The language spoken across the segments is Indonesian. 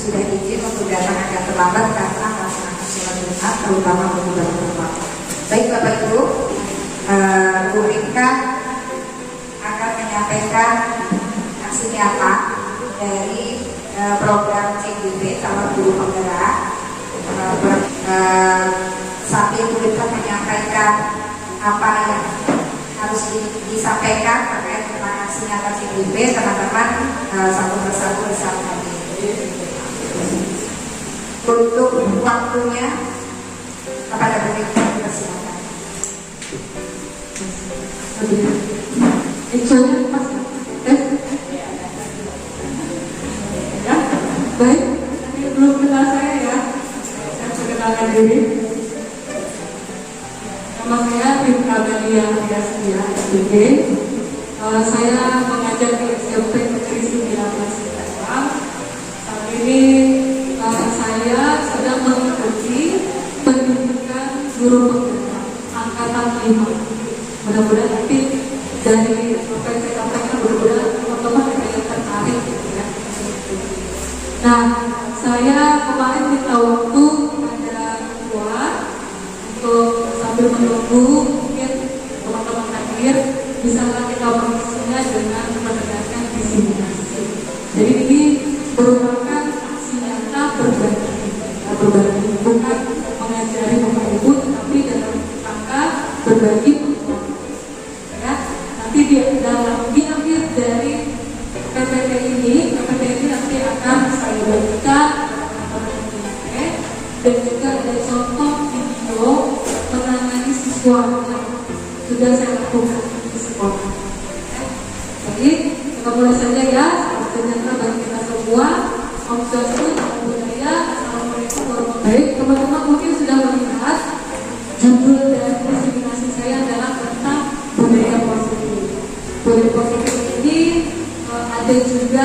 sudah izin untuk datang agak terlambat karena melaksanakan sholat Jumat, terutama bagi bapak-bapak. Baik Bapak Ibu, Bu Rika akan menyampaikan aksi nyata dari program CGP Calon Guru Penggerak. Sambil Bu Rika menyampaikan apa yang harus disampaikan terkait dengan aksi nyata CGP, teman-teman satu persatu bersama kami. Untuk waktunya kepada Bu Rika dipersilakan. Soalnya pas ya, baik, tapi belum kenal saya ya. Saya perkenalkan diri. Nama saya Rika Melia Diastia, SPG. Saya mengajar di SMP Negeri 19 Semarang. Saat ini saya sedang mengikuti pendidikan guru penggerak angkatan 5. Mudah-mudahan nanti dari apa yang saya sampaikan, mudah-mudahan teman-teman ada yang tertarik ya. Nah, saya kemarin minta waktu kepada ketua untuk sambil menunggu mungkin teman-teman hadir, bisakah kita mengisinya dengan mendengarkan diseminasi. Jadi ini merupakan aksi nyata berbagi, berbagi bukan mengajari Bapak Ibu, tetapi dalam rangka berbagi. Di akhir dari PPT ini nanti akan saya bagikan dan juga ada contoh video menangani siswa yang sudah saya lakukan di sekolah. Jadi kita mulai saja ya, ternyata bagi kita semua. Om Swastiastu, Namo Buddhaya, Assalamualaikum warahmatullahi wabarakatuh. Baik, teman-teman mungkin sudah melihat judul dari presentasi saya adalah tentang budaya positif. Budaya positif ini ada juga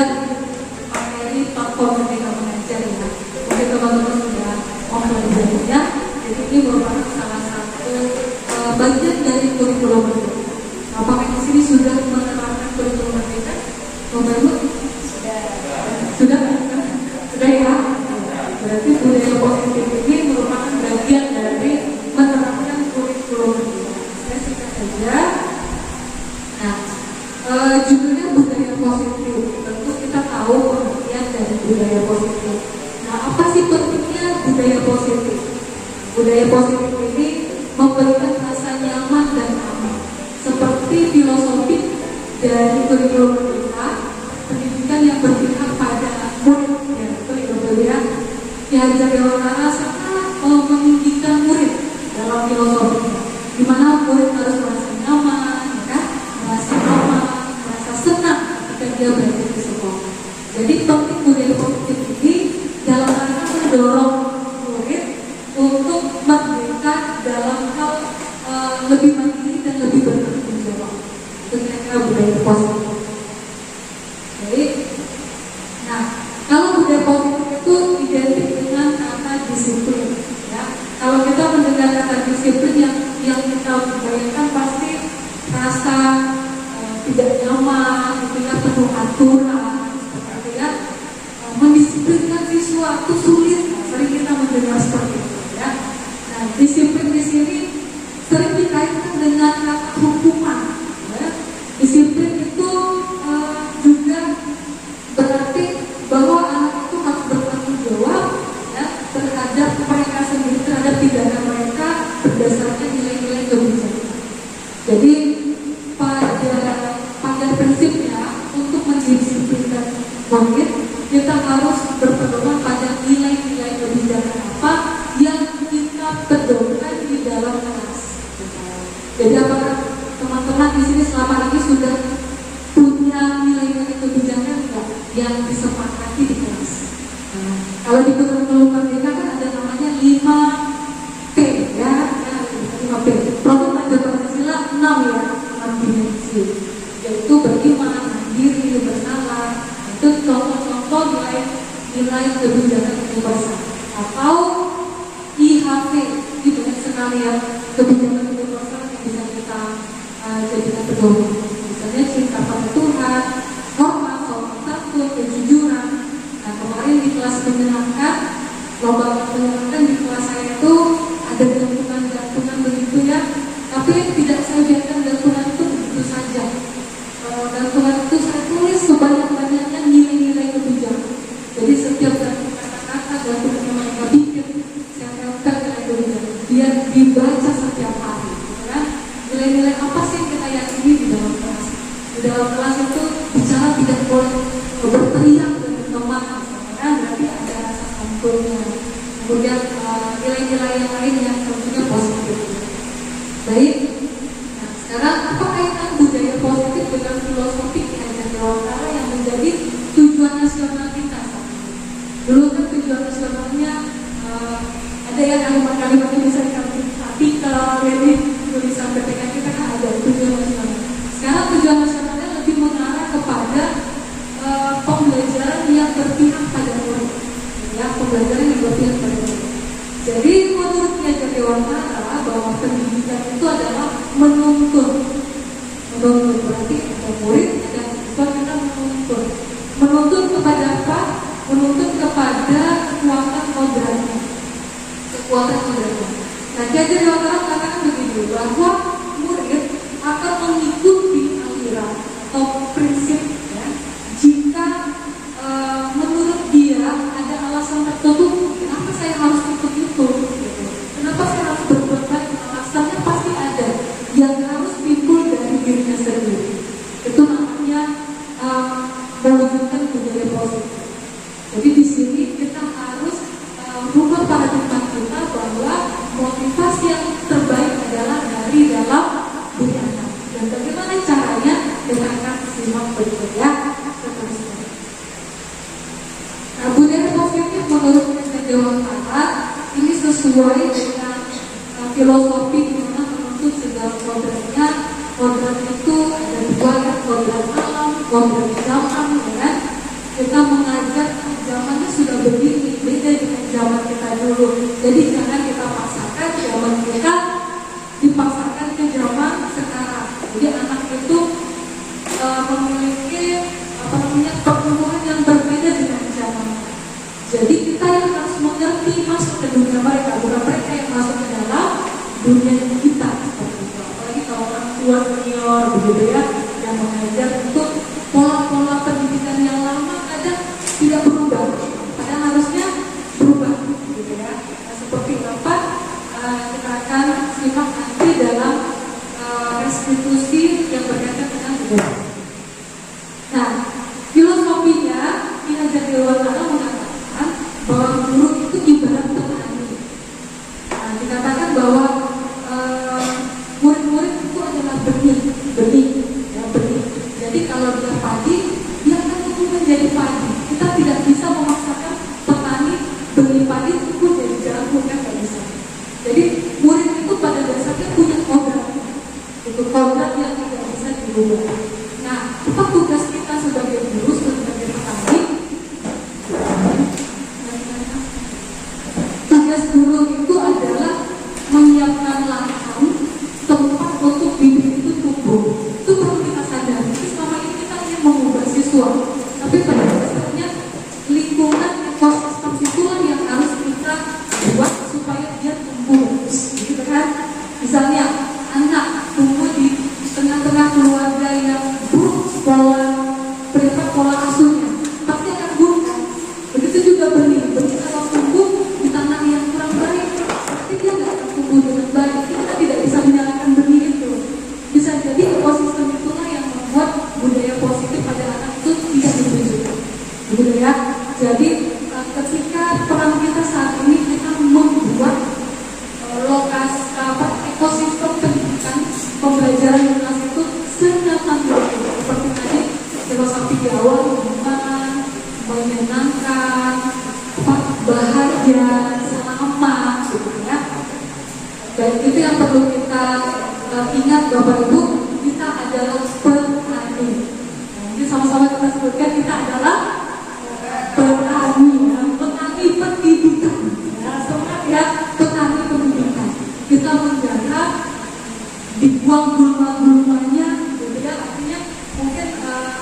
materi platform Merdeka Mengajar ya. Mungkin teman-teman sudah mempelajarinya. Jadi ini merupakan salah satu bagian dari kurikulum Merdeka. Apakah di sini sudah menerapkan kurikulum Merdeka? Bapak Ibu? Sudah ya. Berarti budaya positif ini merupakan bagian dari menerapkan kurikulum Merdeka. Saya singkat saja. Judulnya budaya positif. Tentu kita tahu pengertian dari budaya positif. Nah, apa sih pentingnya budaya positif? Budaya positif ini memberikan rasa nyaman dan aman. Seperti filosofi dari kurikulum Merdeka, pendidikan yang berpihak pada murid, ya, kemudian diajar Dewantara sangat meninggikan murid dalam filosofi, di mana murid harus merasa nyaman, merasa aman, senang ketika dia berada di sekolah. Jadi penting budaya positif ini dalam rangka mendorong murid untuk merdeka dalam hal lebih mandiri dan lebih bertanggung jawab. Itu kira-kira budaya positif. Jadi, nah kalau budaya positif itu identik dengan kata disiplin. Ya, kalau kita mendengar kata disiplin yang kita bayangkan pasti rasa tidak nyaman, penuh aturan, seperti ya, mendisiplinkan siswa itu sulit. Sering kita mendengar seperti itu, ya. Nah, disiplin di sini sering dikaitkan dengan kata hukuman. Ya. Disiplin itu juga berarti bahwa anak itu harus bertanggung jawab ya, terhadap mereka sendiri, terhadap tindakan mereka berdasarkan nilai-nilai kebijakan. Jadi pada prinsipnya untuk mendisiplinkan murid kita harus berpedoman pada nilai-nilai kebijakan apa yang kita pedoman di dalam kelas. Jadi apakah teman-teman di sini selama ini sudah punya nilai-nilai kebijakan yang disepakati di kelas? Nah, kalau di kurikulum Merdeka kan ada namanya 5P ya, 5P. Program Belajar Pancasila 6 ya, 6 dimensi. Yaitu beriman, mandiri, bersalah. Itu contoh-contoh nilai kebijakan universal. Atau IHP, itu banyak sekali ya kebijakan universal yang bisa kita jadikan pedoman. Misalnya cinta pada Tuhan, hormat, sopan santun, kejujuran. Nah, kemarin di kelas pengenalan Dan surat itu saya tulis sebanyak-banyaknya nilai-nilai kebijakan. Jadi setiap kata-kata dan tulis yang mereka bikin, saya tempel nilai kebijakan. Biar dibaca setiap hari. Ya. Nilai-nilai apa sih yang kita yakini di dalam kelas? Di dalam kelas itu bicara tidak boleh berteriak dengan teman, misalnya, berarti ada rasa santunnya. Kemudian nilai-nilai yang lain yang tentunya positif. Baik. Nah, sekarang apa kaitan budaya positif dengan filosofi Ki Dewantara yang menjadi tujuan nasional kita saat ini? Dulu kan tujuan nasionalnya ada yang kalimat-kalimat yang bisa dikatakan artikel, jadi tulisan PPK kita kan ada tujuan nasional. Sekarang tujuan nasionalnya lebih mengarah kepada pembelajaran yang berpihak pada murid, ya, pembelajaran yang berpihak pada murid. Jadi menurut Ki Dewantara bahwa pendidikan itu adalah menuntun berarti ada murid dan siswa kita menuntun kepada apa? Menuntun kepada kekuatan kodratnya. Nah, Ki Dewantara katakan begini, bahwa murid akan mengikuti aliran atau prinsip, ya, jika menurut dia ada alasan tertentu kenapa saya harus ikut itu, gitu. Kenapa saya harus berbuat baik, alasannya pasti ada yang harus timbul dari dirinya sendiri. Itu namanya mewujudkan budaya positif. Jadi di sini kita harus rubah paradigma kita bahwa motivasi yang terbaik adalah dari dalam diri anak. Dan bagaimana caranya? Kita akan simak berikut, ya. Seterusnya. Nah, budaya positif menurut Ki Dewantara ini sesuai dengan filosofi di mana menuntut segala kodratnya. Kodrat itu ada dua, ya, kodrat alam, kodrat zaman, ya kan? Kita mengajar zamannya sudah begini, beda dengan zaman kita dulu. Jadi jangan kita paksakan zaman kita dipaksakan ke zaman sekarang. Jadi anak itu memiliki pertumbuhan yang berbeda dengan zaman. Jadi kita yang harus mengerti masuk ke dunia mereka, bukan mereka yang masuk ke dalam dunia kita. Seperti itu. Apalagi kalau orang tua senior begitu, ya, yang mengajar untuk pola-pola pendidikan yang lama kadang tidak berubah, padahal harusnya berubah, gitu, ya. Nah, seperti apa kita akan simak nanti dalam restitusi yang berkaitan dengan budaya. Nah, filosofinya Ki Dewantara mengatakan bahwa guru itu ibarat petani. Nah, dikatakan bahwa murid-murid itu adalah benih, ya, benih. Jadi kalau dia padi, dia akan tumbuh menjadi padi. Kita tidak bisa memaksakan petani beli padi tumbuh jadi jagung, kan nggak bisa. Jadi murid itu pada dasarnya punya kodrat, itu kodrat yang tidak bisa dirubah. Nah, apa tugas kita sebagai guru, sebagai petani? Tugas guru itu adalah menyiapkan lahan, tempat untuk bibit itu tumbuh. Itu perlu kita sadari. Selama ini kita ingin mengubah siswa, tapi pada dasarnya lingkungan ekosistem itulah yang harus kita buat supaya dia tumbuh, gitu kan? Misalnya anak tumbuh di tengah-tengah keluarga yang buruk pola asuhnya, pasti akan buruk, kan? Begitu juga benih kalau tumbuh di tanah yang kurang baik, pasti dia nggak akan tumbuh dengan baik. Kita tidak bisa menyalahkan benih itu. Bisa jadi ekosistem itulah yang membuat budaya positif pada anak itu tidak ditunjukkan, begitu, ya. Jadi ketika peran kita saat ini kita membuat ekosistem pendidikan pembelajaran di kelas itu senyaman mungkin, seperti tadi filosofi di awal, nyaman, menyenangkan, bahagia, selamat, gitu, ya. Dan itu yang perlu kita ingat, Bapak Ibu, kita adalah petani. Jadi sama-sama kita sebutkan, kita adalah petani, ya. Petani pendidikan, ya. Semangat, ya, petani pendidikan. Kita menjaga, dibuang gulma-gulmanya, gitu, ya. Artinya mungkin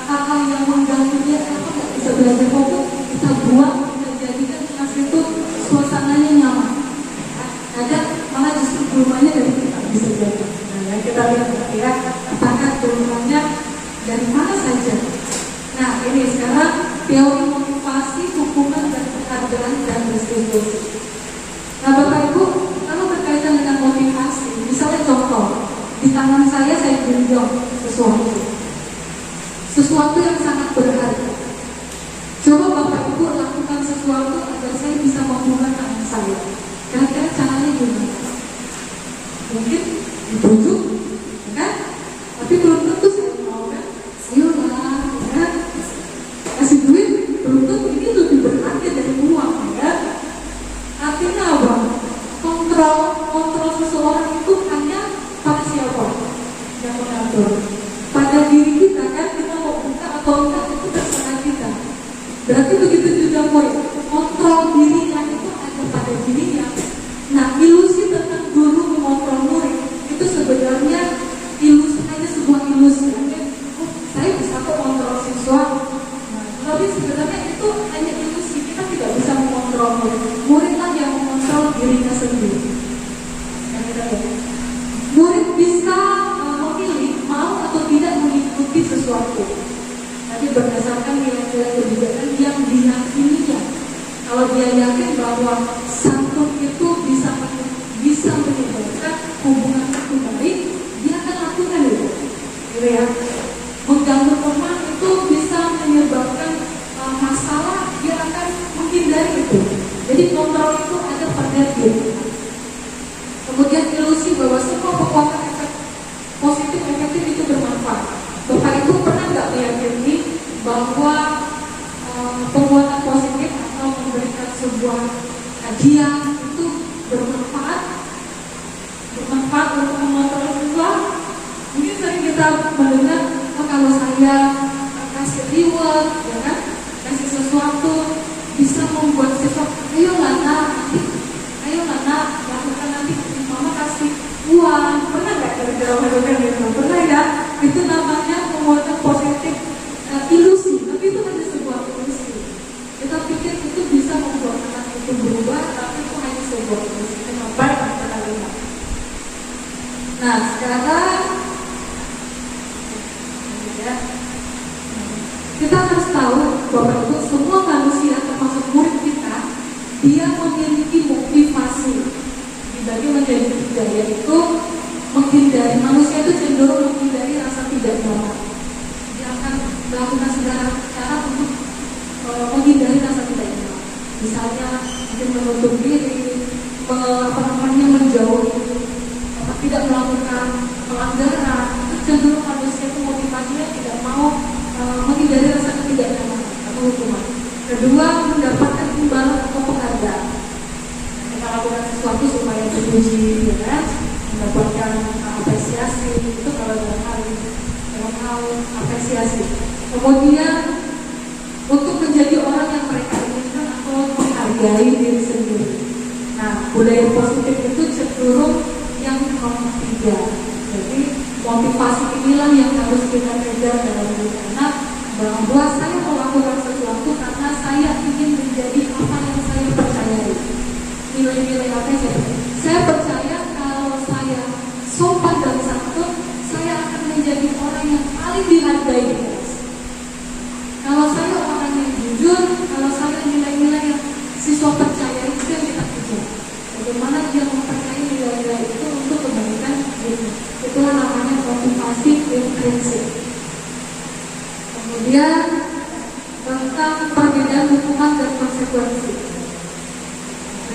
hal-hal yang mengganggu dia, apa nggak bisa belajar fokus, kita buang, kita jadikan kelas itu suasananya nyaman. Ada malah justru gulmanya dari kita bisa belajar. Nah, kita lihat, ya. sesuatu yang sangat berharga. Coba Bapak Ibu lakukan sesuatu agar saya bisa membungkam anak saya. Kira-kira caranya gimana? Mungkin dibujuk, ya kan? Tapi belum tentu saya mau kan? Ayolah, ya kan? Kasih duit, belum tentu ini lebih berharga dari uang, ya. Artinya apa? Kontrol seseorang itu hanya pada siapa yang mengatur. Pada diri kita kan, kita mau buka atau enggak itu terserah kita. Berarti begitu juga murid, kontrol dirinya itu ada pada dirinya. Nah, ilusi tentang guru mengontrol murid itu sebenarnya hanya sebuah ilusi. Oh, saya bisa kok kontrol siswa. Nah, tapi sebenarnya itu hanya ilusi. Kita tidak bisa mengontrol murid. Muridlah yang mengontrol dirinya sendiri. Murid bisa memilih mau atau tidak mengikuti sesuatu. Tapi berdasarkan nilai-nilai kebijakan yang diyakininya. Kalau dia yakin bahwa santun itu bisa menyebabkan hubungan itu baik, dia akan lakukan itu. Gitu ya. Mengganggu teman itu bisa menyebabkan masalah, dia akan menghindari itu. Jadi kontrol itu ada pada diri. Kemudian ilusi bahwa semua kekuatan positif efektif itu bermanfaat. Bapak Ibu pernah nggak meyakini bahwa penguatan positif atau memberikan sebuah hadiah itu bermanfaat untuk mengontrol sesuatu? Mungkin sering kita mendengar, oh, kalau saya kasih reward, ya kan, kasih sesuatu bisa membuat sesuatu. Ayolah nak, lakukan nanti mama kasih uang. Pernah nggak kira-kira melakukan itu? Pernah ya? Itu namanya penguatan positif ilusi, tapi itu hanya sebuah ilusi. Kita pikir itu bisa membuat anak itu berubah, tapi itu hanya sebuah ilusi. Kenapa yang kita lihat? Nah, sekarang ya, kita harus tahu Bapak Ibu, semua manusia termasuk murid kita, dia memiliki motivasi. Dibagi menjadi tiga, yaitu menghindari. Manusia itu cenderung menghindari rasa tidak nyaman. Dia akan melakukan segala cara untuk menghindari rasa tidak nyaman. Misalnya mungkin menutup diri, menjauhi, tidak melakukan pelanggaran. Itu cenderung manusia itu motivasinya tidak mau menghindari rasa ketidaknyamanan atau hukuman. Kedua, mendapatkan imbalan atau penghargaan. Kita lakukan sesuatu supaya dipuji, ya kan? Mendapatkan apresiasi, itu kalau dalam hal apresiasi. Kemudian untuk menjadi orang yang mereka inginkan atau menghargai diri sendiri. Nah, budaya positif itu cenderung yang nomor 3. Jadi motivasi inilah yang harus kita kejar dalam diri anak, bahwa saya melakukan sesuatu karena saya ingin menjadi apa yang saya percayai. Nilai-nilai apa yang saya percaya, kalau saya sopan dan santun, saya akan menjadi orang yang paling dihargai di kelas. Kalau saya orang yang jujur, kalau saya nilai-nilai yang siswa percaya itu yang kita kejar. Bagaimana dia mempercayai nilai-nilai itu untuk kebaikan diri. Itulah namanya motivasi intrinsik. Kemudian tentang perbedaan hukuman dan konsekuensi.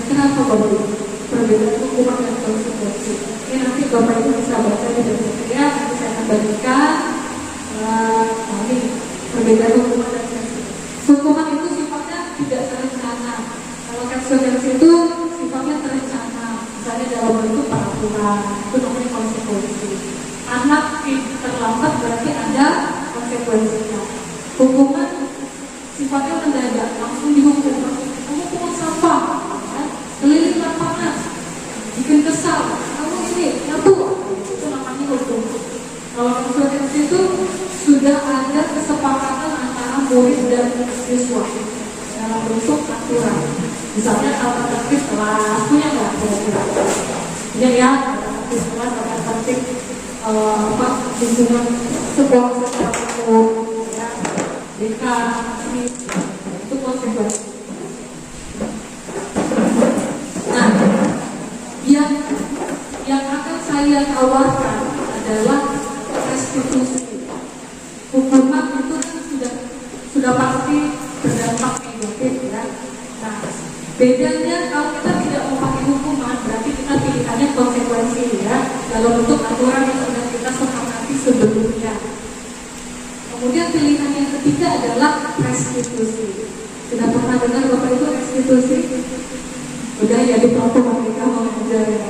Kenapa Bapak Ibu? Perbedaan hukuman dan konsekuensi. Ini nanti Bapak Ibu bisa baca di buku saya. Nanti saya akan bagikan. Ini perbedaan hukuman dan konsekuensi. Hukuman itu sifatnya tidak terencana. Kalau konsekuensi itu sifatnya terencana. Misalnya dalam hal itu peraturan, itu namanya konsekuensi. Anak terlambat berarti ada konsekuensinya. Hukuman sifatnya mendadak, langsung dihukum. Kamu pungut sampah, ya? Keliling lapangan, bikin kesal, kamu ini nyapu, itu namanya hukum. Kalau konsekuensi itu sudah ada kesepakatan antara murid dan siswa dalam bentuk aturan. Misalnya tata tertib kelas, punya nggak kira-kira? Punya ya, tata tertib kelas, tata tertib lingkungan sekolah secara umum, ya, BK, itu konsekuensi. Nah, yang akan saya tawarkan adalah restitusi. Hukuman itu sudah pasti berdampak negatif ya. Nah, bedanya kalau kita tidak mau pakai hukuman, berarti kita pilihannya konsekuensi ya, dalam bentuk aturan yang sudah kita sepakati sebelumnya. Kemudian pilihan yang ketiga adalah restitusi. Sudah pernah dengar Bapak Ibu restitusi? Udah ya di platform mereka mengajar ya.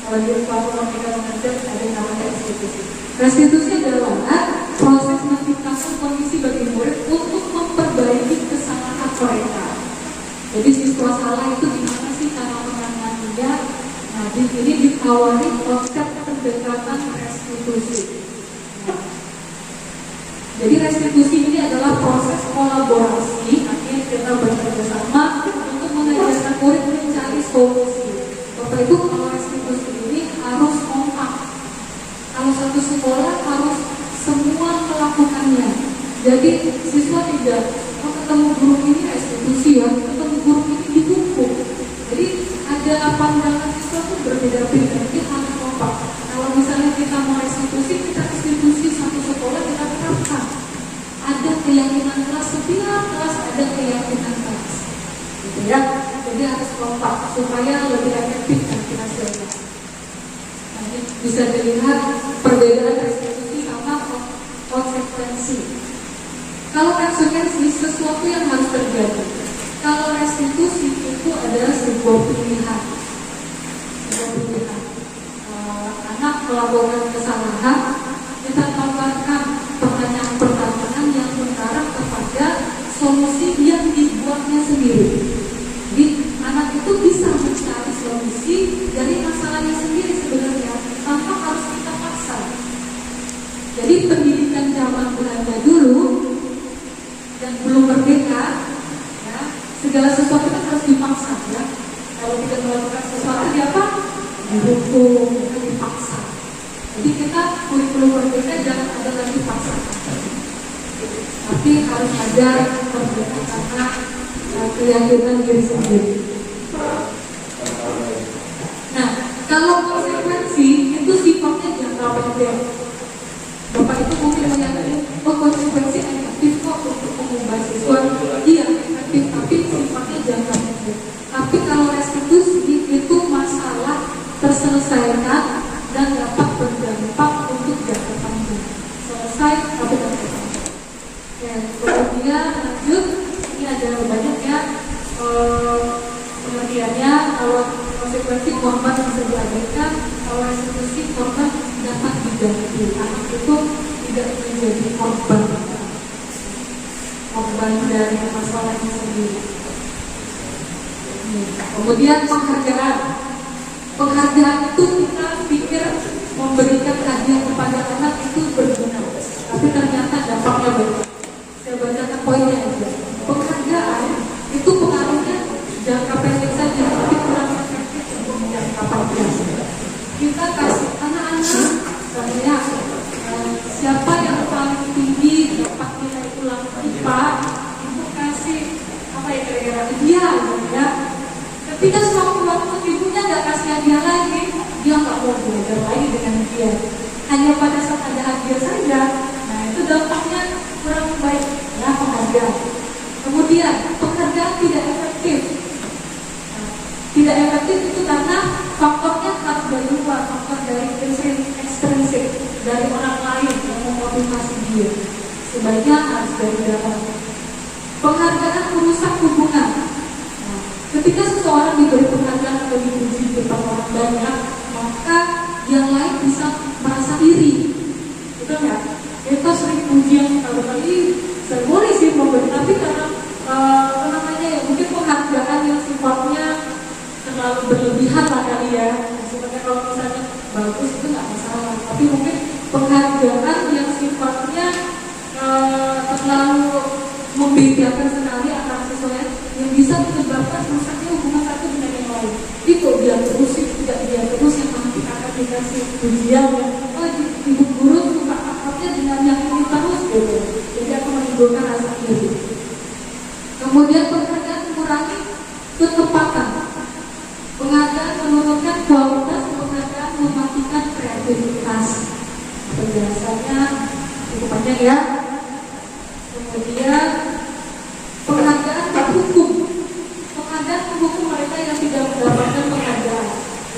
Kalau di platform mereka mengajar ada yang namanya restitusi. Restitusi adalah proses menciptakan kondisi bagi murid untuk memperbaiki kesalahan mereka. Jadi siswa salah itu gimana sih cara menanganinya? Nah, di sini ditawari konsep pendekatan restitusi. Jadi restitusi ini adalah proses kolaborasi, artinya kita bekerja sama untuk mengajarkan murid mencari solusi. Bapak Ibu, kalau restitusi ini harus kompak. Kalau satu sekolah harus semua melakukannya. Jadi siswa tidak ketemu guru ini restitusi ya, ketemu guru ini dihukum. Jadi ada pandangan siswa itu berbeda-beda. Jadi harus kompak. Kalau misalnya kita mau restitusi, kita restitusi satu sekolah kita terapkan. Ada keyakinan kelas, setiap kelas ada keyakinan kelas, gitu ya. Jadi harus kompak supaya lebih efektif dan hasilnya. Nanti bisa dilihat perbedaan restitusi sama konsekuensi. Kalau konsekuensi sesuatu yang harus terjadi. Kalau restitusi itu adalah sebuah pilihan. Anak melakukan kesalahan, kita tambahkan pertanyaan-pertanyaan yang mengarah kepada solusi yang dibuatnya sendiri. Jadi anak itu bisa mencari solusi dari masalahnya sendiri sebenarnya tanpa harus kita paksa. Jadi pendidikan zaman Belanda dulu dan belum merdeka, ya, segala sesuatu kan harus dipaksa ya. Kalau tidak melakukan sesuatu apa? Dihukum, dipaksa. Jadi kita kurikulum merdeka jangan ada lagi paksa. Tapi harus ada merdeka karena keyakinan diri sendiri. Nah, kalau konsekuensi itu sifatnya jangka pendek. Bapak itu mungkin meyakini, oh konsekuensi efektif kok untuk mengubah siswa. Iya efektif, tapi sifatnya jangka pendek. Tapi kalau restitusi itu masalah terselesaikan dan dapat berdampak untuk jangka panjang. Selesai tapi jangka panjang. Kemudian lanjut, ini ada banyak ya pengertiannya. Kalau konsekuensi korban bisa diabaikan, kalau restitusi korban dapat diganti. Anak itu tidak menjadi korban dari masalahnya sendiri. Kemudian penghargaan itu kita pikir memberikan hadiah kepada anak itu berguna, tapi ternyata dampaknya baik. Saya bacakan poinnya aja. Penghargaan itu pengaruhnya jangka pendek saja, tapi kurang efektif untuk jangka panjang. Kita kasih anak-anak, misalnya siapa yang paling tinggi dapat nilai ulang IPA, itu kasih apa ya kira-kira hadiah ya. Ketika suatu ibunya nggak kasih hadiah lagi, dia nggak mau belajar lagi dengan dia. Hanya pada saat ada hadiah saja. Nah itu dampaknya kurang baik ya penghargaan. Kemudian penghargaan tidak efektif. Tidak efektif itu karena faktornya harus dari luar, faktor dari ekstrinsik dari orang lain yang memotivasi dia. Sebaiknya harus dari dalam. Penghargaan merusak hubungan. Ketika seseorang diberi penghargaan atau dipuji di depan orang banyak, maka yang lain bisa merasa iri. Betul nggak? Kita sering pujian kalau kali saya boleh sih memberi, tapi karena ya mungkin penghargaan yang sifatnya terlalu berlebihan lah kali ya. Sebenarnya kalau misalnya bagus itu nggak masalah, tapi mungkin penghargaan yang sifatnya terlalu membedakan sekali antara sesuatu yang bisa menyebabkan rusaknya hubungan satu dengan yang lain. Itu dia terus, tidak dia terus yang nanti akan dikasih pujian. Oh, ibu guru suka akrabnya dengan yang ini terus gitu. Jadi akan menimbulkan rasa iri. Kemudian penghargaan mengurangi ketepatan. Penghargaan menurunkan kualitas, penghargaan mematikan kreativitas. Penjelasannya cukup panjang ya. Kemudian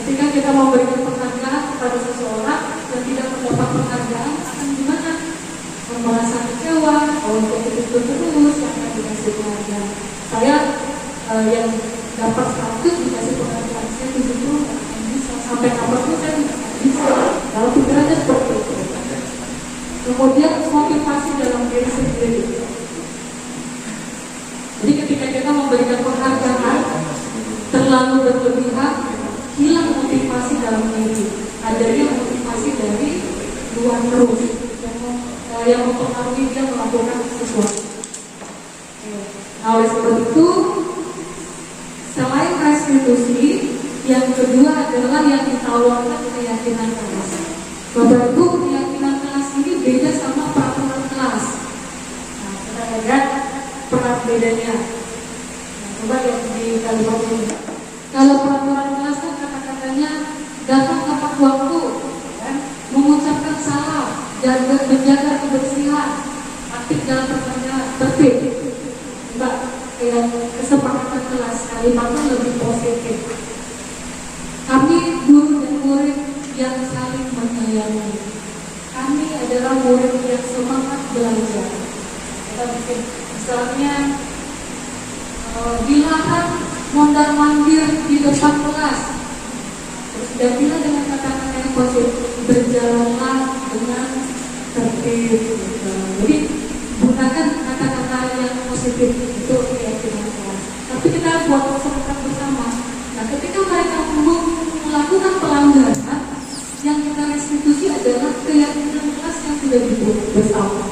Ketika kita memberikan penghargaan kepada seseorang dan tidak mendapat penghargaan, akan gimana? Merasa kecewa, kalau kita itu terus akan dikasih penghargaan. Saya yang dapat 100 dikasih penghargaan, saya 70 akan bisa, sampai kapanpun saya tidak akan bisa. Kalau pikirannya seperti itu. Kemudian motivasi dalam diri sendiri. Jadi ketika kita memberikan penghargaan terlalu berlebihan, hilang motivasi dalam diri. Adanya motivasi dari luar terus yang mempengaruhi dia melakukan sesuatu. Nah, oleh sebab itu, selain restitusi, yang kedua adalah yang ditawarkan keyakinan kelas. Bapak Ibu, keyakinan kelas ini beda sama peraturan kelas. Nah, kita lihat peran bedanya. Nah, coba lihat di kalimat ini. Kalau peraturan kelas kan kata-katanya datang tepat waktu, kan? Mengucapkan salam, menjaga kebersihan, aktif dalam pertanyaan, tertib. Mbak, kesepakatan kelas kalimatnya lebih positif. Kami guru dan murid yang saling menyayangi. Kami adalah murid yang semangat belajar. Kita bikin misalnya dilarang mondar-mandir di depan kelas. Terus diambil dengan kata-kata yang positif, berjalanlah dengan tertib. Jadi gunakan kata-kata yang positif itu keyakinan kelas. Tapi kita buat kesepakatan bersama. Nah, ketika mereka melakukan pelanggaran, yang kita restitusi adalah keyakinan kelas yang sudah dibuat bersama.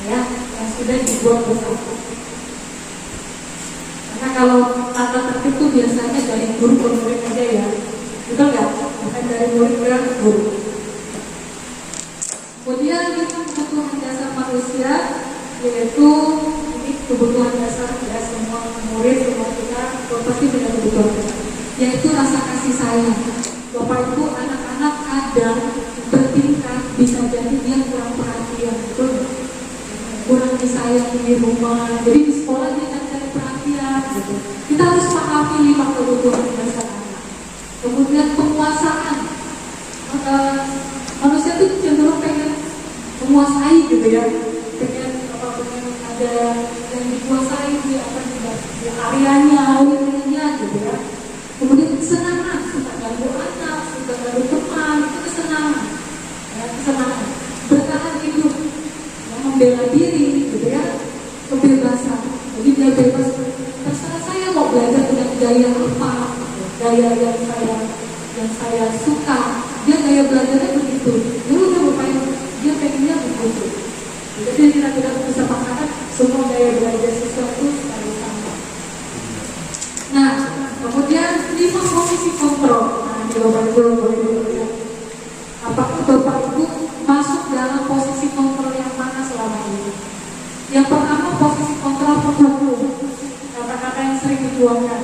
Ya, yang sudah dibuat bersama. Karena kalau tata tertib itu biasanya dari guru ke murid aja ya, betul nggak? Bukan dari murid ke guru. Kemudian itu kebutuhan dasar manusia, yaitu ini kebutuhan dasar ya, semua murid, semua kita pasti punya kebutuhan dasar, yaitu rasa kasih sayang. Bapak Ibu, anak-anak kadang bertingkah bisa jadi dia kurang perhatian, betul? Kurang disayangi di rumah, jadi di sekolah dia cari perhatian gitu. Kita harus pahami 5 kebutuhan dasar anak. Kemudian penguasaan, manusia itu cenderung pengen menguasai gitu ya, pengen ada yang dikuasai di areanya, wilayahnya gitu ya. Kemudian kesenangan, suka ganggu anak, suka ganggu teman, itu kesenangan, ya, kesenangan. Bertahan hidup, ya, membela diri gitu ya, kebebasan. Jadi dia bebas, terserah saya mau belajar dengan gaya apa, gaya yang saya suka. Dia gaya belajarnya begitu. Dia udah bermain, dia pengennya begitu. Jadi kita tidak bisa paksakan semua gaya belajar sesuatu harus sama. Nah, kemudian 5 posisi kontrol. Nah, di Bapak Ibu boleh dilihat. Apakah Bapak Ibu masuk dalam posisi kontrol yang mana selama ini? Yang pertama, posisi kontrol hukum. Kata-kata yang sering dituangkan.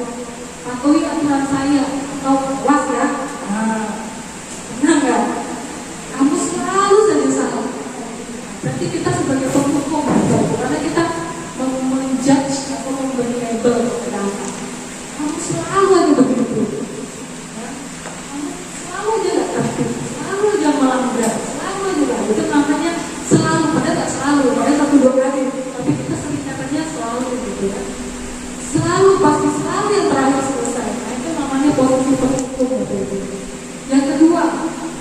Patuhi aturan saya atau was ya. Benar nggak? Kamu selalu saja salah. Berarti kita sebagai penghukum, karena kita menjudge atau memberi label kepada kamu selalu aja begitu, ya? Kamu selalu aja gak tertib, selalu aja melanggar, selalu aja gak. Itu namanya selalu, padahal gak selalu, padahal 1-2 kali, tapi kita sering katanya selalu gitu ya. Selalu, pasti selalu yang terakhir selesai. Nah, itu namanya posisi penghukum gitu. Yang kedua,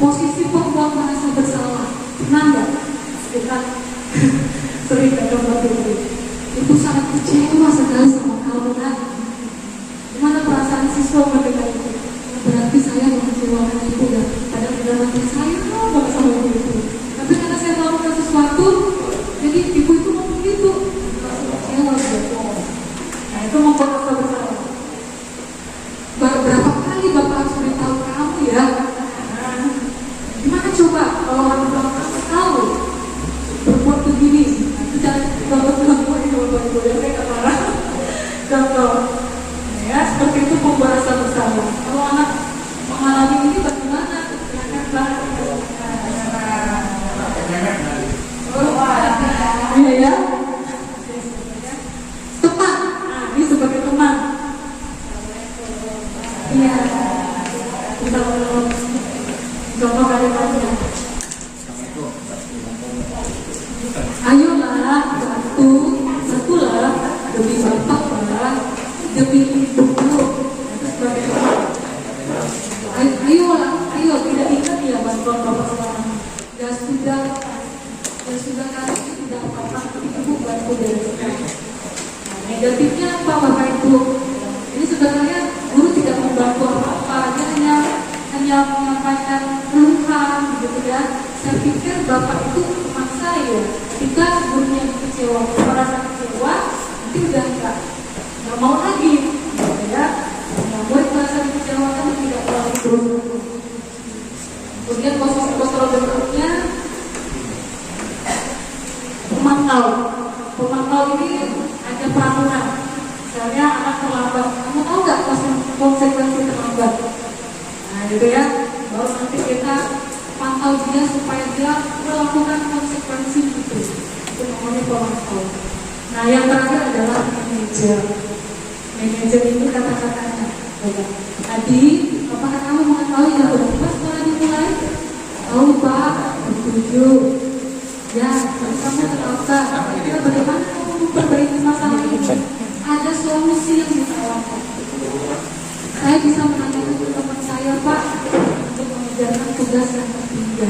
posisi pembuat merasa bersalah. Pernah nggak? Kita sering ketemu itu sangat kecewa sekali sama kamu kan? Gimana perasaan siswa mendengar itu? Berarti saya mengecewakan ibu ya. Padahal di dalam hati saya banget sama ibu itu. Tapi karena saya melakukan sesuatu, jadi ibu itu ngomong gitu. Merasa kecewa gitu. Nah, itu membuat rasa bersalah. Berapa kali Bapak harus beritahu kamu ya? Nah, gimana coba kalau orang tua kamu tahu berbuat begini? Itu jangan Bapak bilang ini Bapak Ibu ya, saya gak marah. Contoh, ya seperti itu membuat rasa bersalah. Kalau anak mengalami ini bagaimana? Iya ya. Teman, nah ini sebagai teman. Iya. demi dulu itu sebagai teman. Ayo tidak ingat ya bantuan bapak sekarang. Sudah kasih tidak apa-apa, ibu bantu dari sekarang. Nah, negatifnya apa bapak ibu? Ini sebenarnya guru tidak membantu apa-apa, dia hanya menyampaikan keluhan gitu ya. Saya pikir bapak itu teman saya. Ketika gurunya kecewa, merasa kecewa, nanti udah enggak mau lagi, gitu ya. Nah, murid merasa dikecewakan tidak terlalu terus. Kemudian posisi kontrol berikutnya pemantau ini ada peraturan. Misalnya anak terlambat, kamu tahu nggak konsekuensi terlambat? Nah gitu ya, baru nanti kita pantau dia supaya dia melakukan konsekuensi itu. Itu namanya pemantau. Nah yang terakhir adalah manajer. Manajer itu kata-katanya. Tadi, apakah kamu mengetahui yang berapa setelah dimulai? Tahu Pak, setuju. Ya, kamu terlambat. Kira bagaimana kamu memperbaiki masalah ini? Ada solusi yang ditawarkan. Saya bisa menanyakan ke teman saya Pak untuk mengerjakan tugas yang ketiga.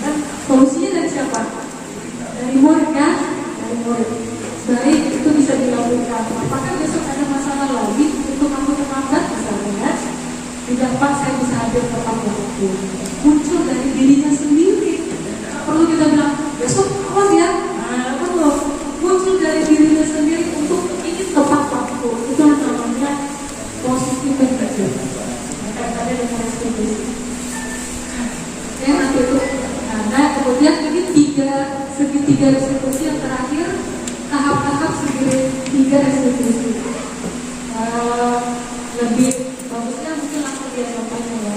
Dan solusinya dari siapa? Dari murid kan? Dari murid. Baik, itu bisa dilakukan. Apakah besok ada masalah lagi untuk kamu terlambat misalnya? Tidak Pak, saya bisa hadir tepat waktu. Muncul dari dirinya sendiri. Perlu kita bilang besok awas ya. Nah, perlu muncul dari dirinya sendiri untuk ingin tepat waktu. Itu namanya positif manager. Kaitannya dengan restitusi. Ya nanti itu. Nah, kemudian ini segitiga restitusi yang terakhir, tahap-tahap segitiga restitusi. Lebih bagusnya mungkin langsung dia contohnya ya.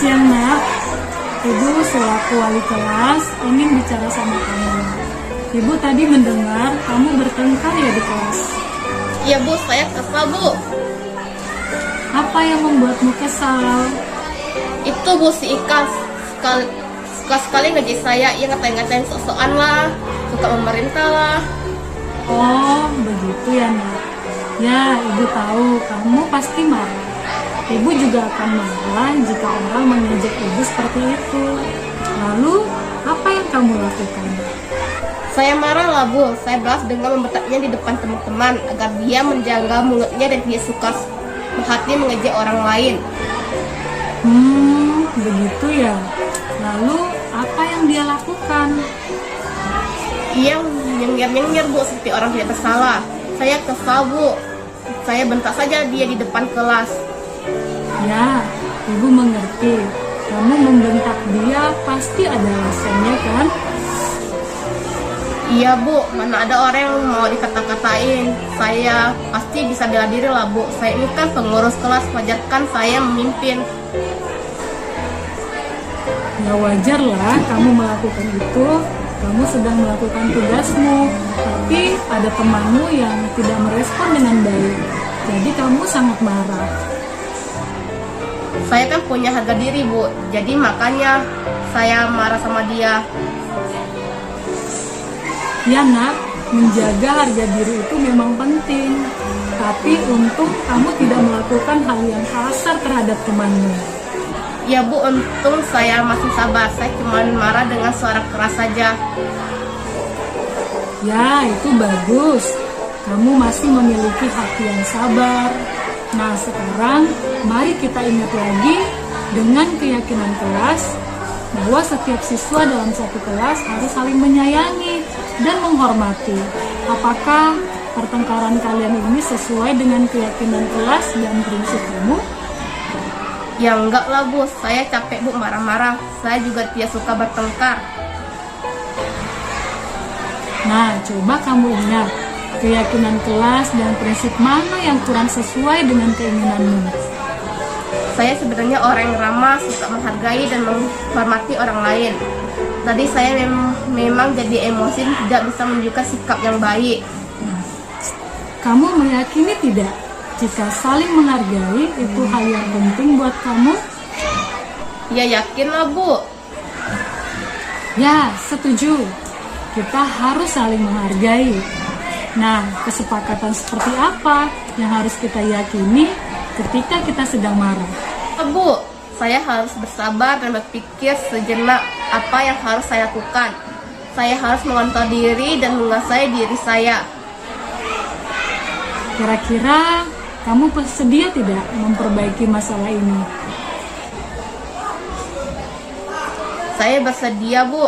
Siang Nak, Ibu selaku wali kelas ingin bicara sama kamu. Ibu tadi mendengar kamu bertengkar ya di kelas. Iya Bu, saya kesal Bu. Apa yang membuatmu kesal? Itu Bu si Ika sekali ngaji saya, ia ngatain-ngatain sok-sokan lah, suka memerintah lah. Oh, begitu ya Nak. Ya, Ibu tahu kamu pasti marah. Ibu juga akan marah jika orang mengejek Ibu seperti itu. Lalu, apa yang kamu lakukan? Saya marah lah Bu, saya balas dengan membentaknya di depan teman-teman agar dia menjaga mulutnya dan dia suka hati mengejek orang lain. Begitu ya. Lalu, apa yang dia lakukan? Ia nyengir-nyengir Bu seperti orang tidak bersalah. Saya kesal Bu, saya bentak saja dia di depan kelas. Ya, Ibu mengerti. Kamu membentak dia pasti ada alasannya kan? Iya Bu, mana ada orang yang mau dikata-katain. Saya pasti bisa bela diri lah Bu. Saya ini kan pengurus kelas, wajar kan saya memimpin. Ya wajar lah kamu melakukan itu. Kamu sedang melakukan tugasmu. Tapi ada temanmu yang tidak merespon dengan baik. Jadi kamu sangat marah. Saya kan punya harga diri Bu, jadi makanya saya marah sama dia. Ya Nak, menjaga harga diri itu memang penting. Tapi untung kamu tidak melakukan hal yang kasar terhadap temanmu. Ya Bu, untung saya masih sabar. Saya cuma marah dengan suara keras saja. Ya, itu bagus. Kamu masih memiliki hati yang sabar. Nah, sekarang mari kita ingat lagi dengan keyakinan kelas bahwa setiap siswa dalam satu kelas harus saling menyayangi dan menghormati. Apakah pertengkaran kalian ini sesuai dengan keyakinan kelas dan prinsip kamu? Ya enggak lah Bu, saya capek Bu marah-marah. Saya juga tidak suka bertengkar. Nah, coba kamu ingat keyakinan kelas dan prinsip mana yang kurang sesuai dengan keinginanmu. Saya sebenarnya orang yang ramah, suka menghargai dan menghormati orang lain. Tadi saya memang jadi emosi, tidak bisa menunjukkan sikap yang baik. Kamu meyakini tidak jika saling menghargai itu hal yang penting buat kamu? Ya yakin lah Bu. Ya, setuju. Kita harus saling menghargai. Nah, kesepakatan seperti apa yang harus kita yakini ketika kita sedang marah? Bu, saya harus bersabar dan berpikir sejenak apa yang harus saya lakukan. Saya harus mengontrol diri dan menguasai diri saya. Kira-kira kamu bersedia tidak memperbaiki masalah ini? Saya bersedia Bu.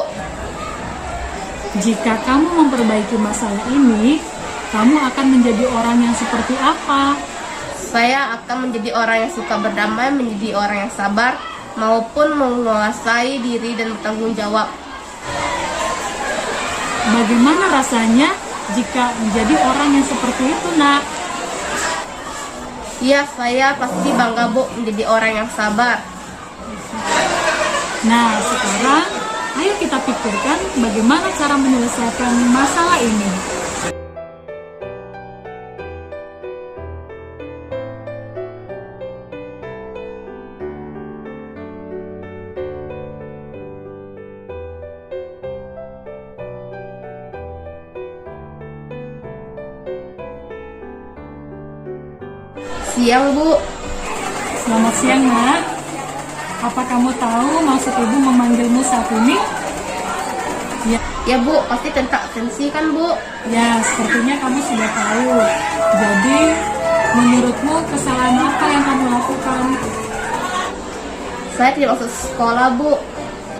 Jika kamu memperbaiki masalah ini, kamu akan menjadi orang yang seperti apa? Saya akan menjadi orang yang suka berdamai, menjadi orang yang sabar, maupun menguasai diri dan bertanggung jawab. Bagaimana rasanya jika menjadi orang yang seperti itu, Nak? Ya, saya pasti bangga Bu menjadi orang yang sabar. Nah, sekarang ayo kita pikirkan bagaimana cara menyelesaikan masalah ini. Siang Bu. Selamat siang, Nak. Apa kamu tahu maksud ibu memanggilmu saat ini? Ya Bu, pasti tentang atensi kan Bu? Ya, sepertinya kamu sudah tahu. Jadi, menurutmu kesalahan apa yang kamu lakukan? Saya tidak masuk sekolah Bu.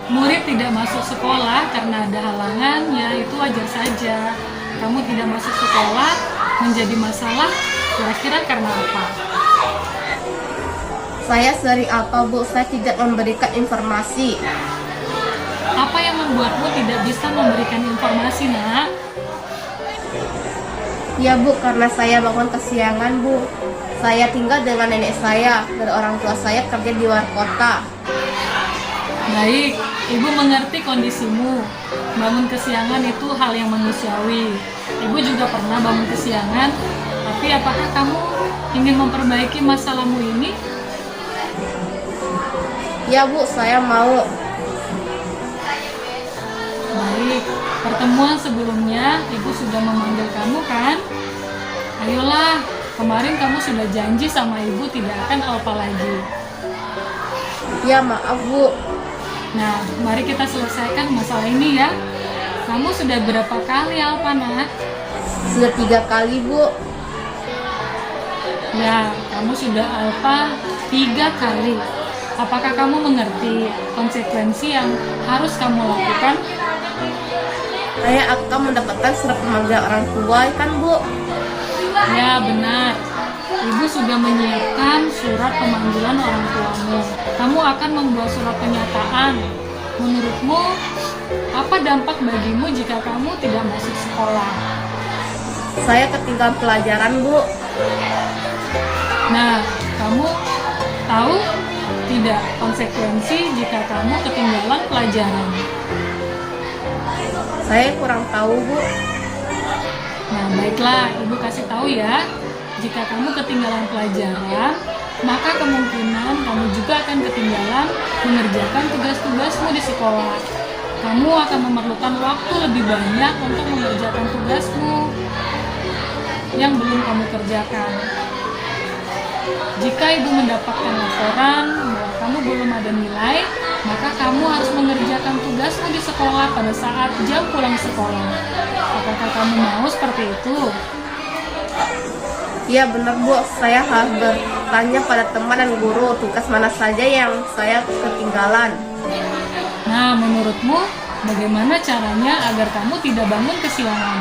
Murid tidak masuk sekolah karena ada halangan, ya itu wajar saja. Kamu tidak masuk sekolah menjadi masalah, kira-kira karena apa? Saya sering apa Bu? Saya tidak memberikan informasi. Apa yang membuatmu tidak bisa memberikan informasi, Nak? Ya Bu, karena saya bangun kesiangan Bu. Saya tinggal dengan nenek saya dan orang tua saya kerja di luar kota. Baik, ibu mengerti kondisimu. Bangun kesiangan itu hal yang manusiawi. Ibu juga pernah bangun kesiangan, tapi apakah kamu ingin memperbaiki masalahmu ini? Ya Bu, saya mau. Baik, pertemuan sebelumnya ibu sudah memanggil kamu kan? Ayolah, kemarin kamu sudah janji sama ibu tidak akan alpa lagi. Ya maaf Bu. Nah, mari kita selesaikan masalah ini ya. Kamu sudah berapa kali alpa, Nak? Sudah 3 kali Bu. Ya, kamu sudah alfa 3 kali. Apakah kamu mengerti konsekuensi yang harus kamu lakukan? Saya akan mendapatkan surat pemanggilan orang tua kan Bu? Ya, benar. Ibu sudah menyiapkan surat pemanggilan orang tuamu. Kamu akan membuat surat pernyataan. Menurutmu, apa dampak bagimu jika kamu tidak masuk sekolah? Saya ketinggalan pelajaran Bu. Nah, kamu tahu tidak konsekuensi jika kamu ketinggalan pelajaran? Saya kurang tahu Bu. Nah, baiklah, ibu kasih tahu ya. Jika kamu ketinggalan pelajaran, maka kemungkinan kamu juga akan ketinggalan mengerjakan tugas-tugasmu di sekolah. Kamu akan memerlukan waktu lebih banyak untuk mengerjakan tugasmu yang belum kamu kerjakan. Jika ibu mendapatkan laporan bahwa kamu belum ada nilai, maka kamu harus mengerjakan tugasmu di sekolah pada saat jam pulang sekolah. Apakah kamu mau seperti itu? Iya benar Bu, saya harus bertanya pada teman dan guru tugas mana saja yang saya ketinggalan. Nah, menurutmu bagaimana caranya agar kamu tidak bangun kesiangan?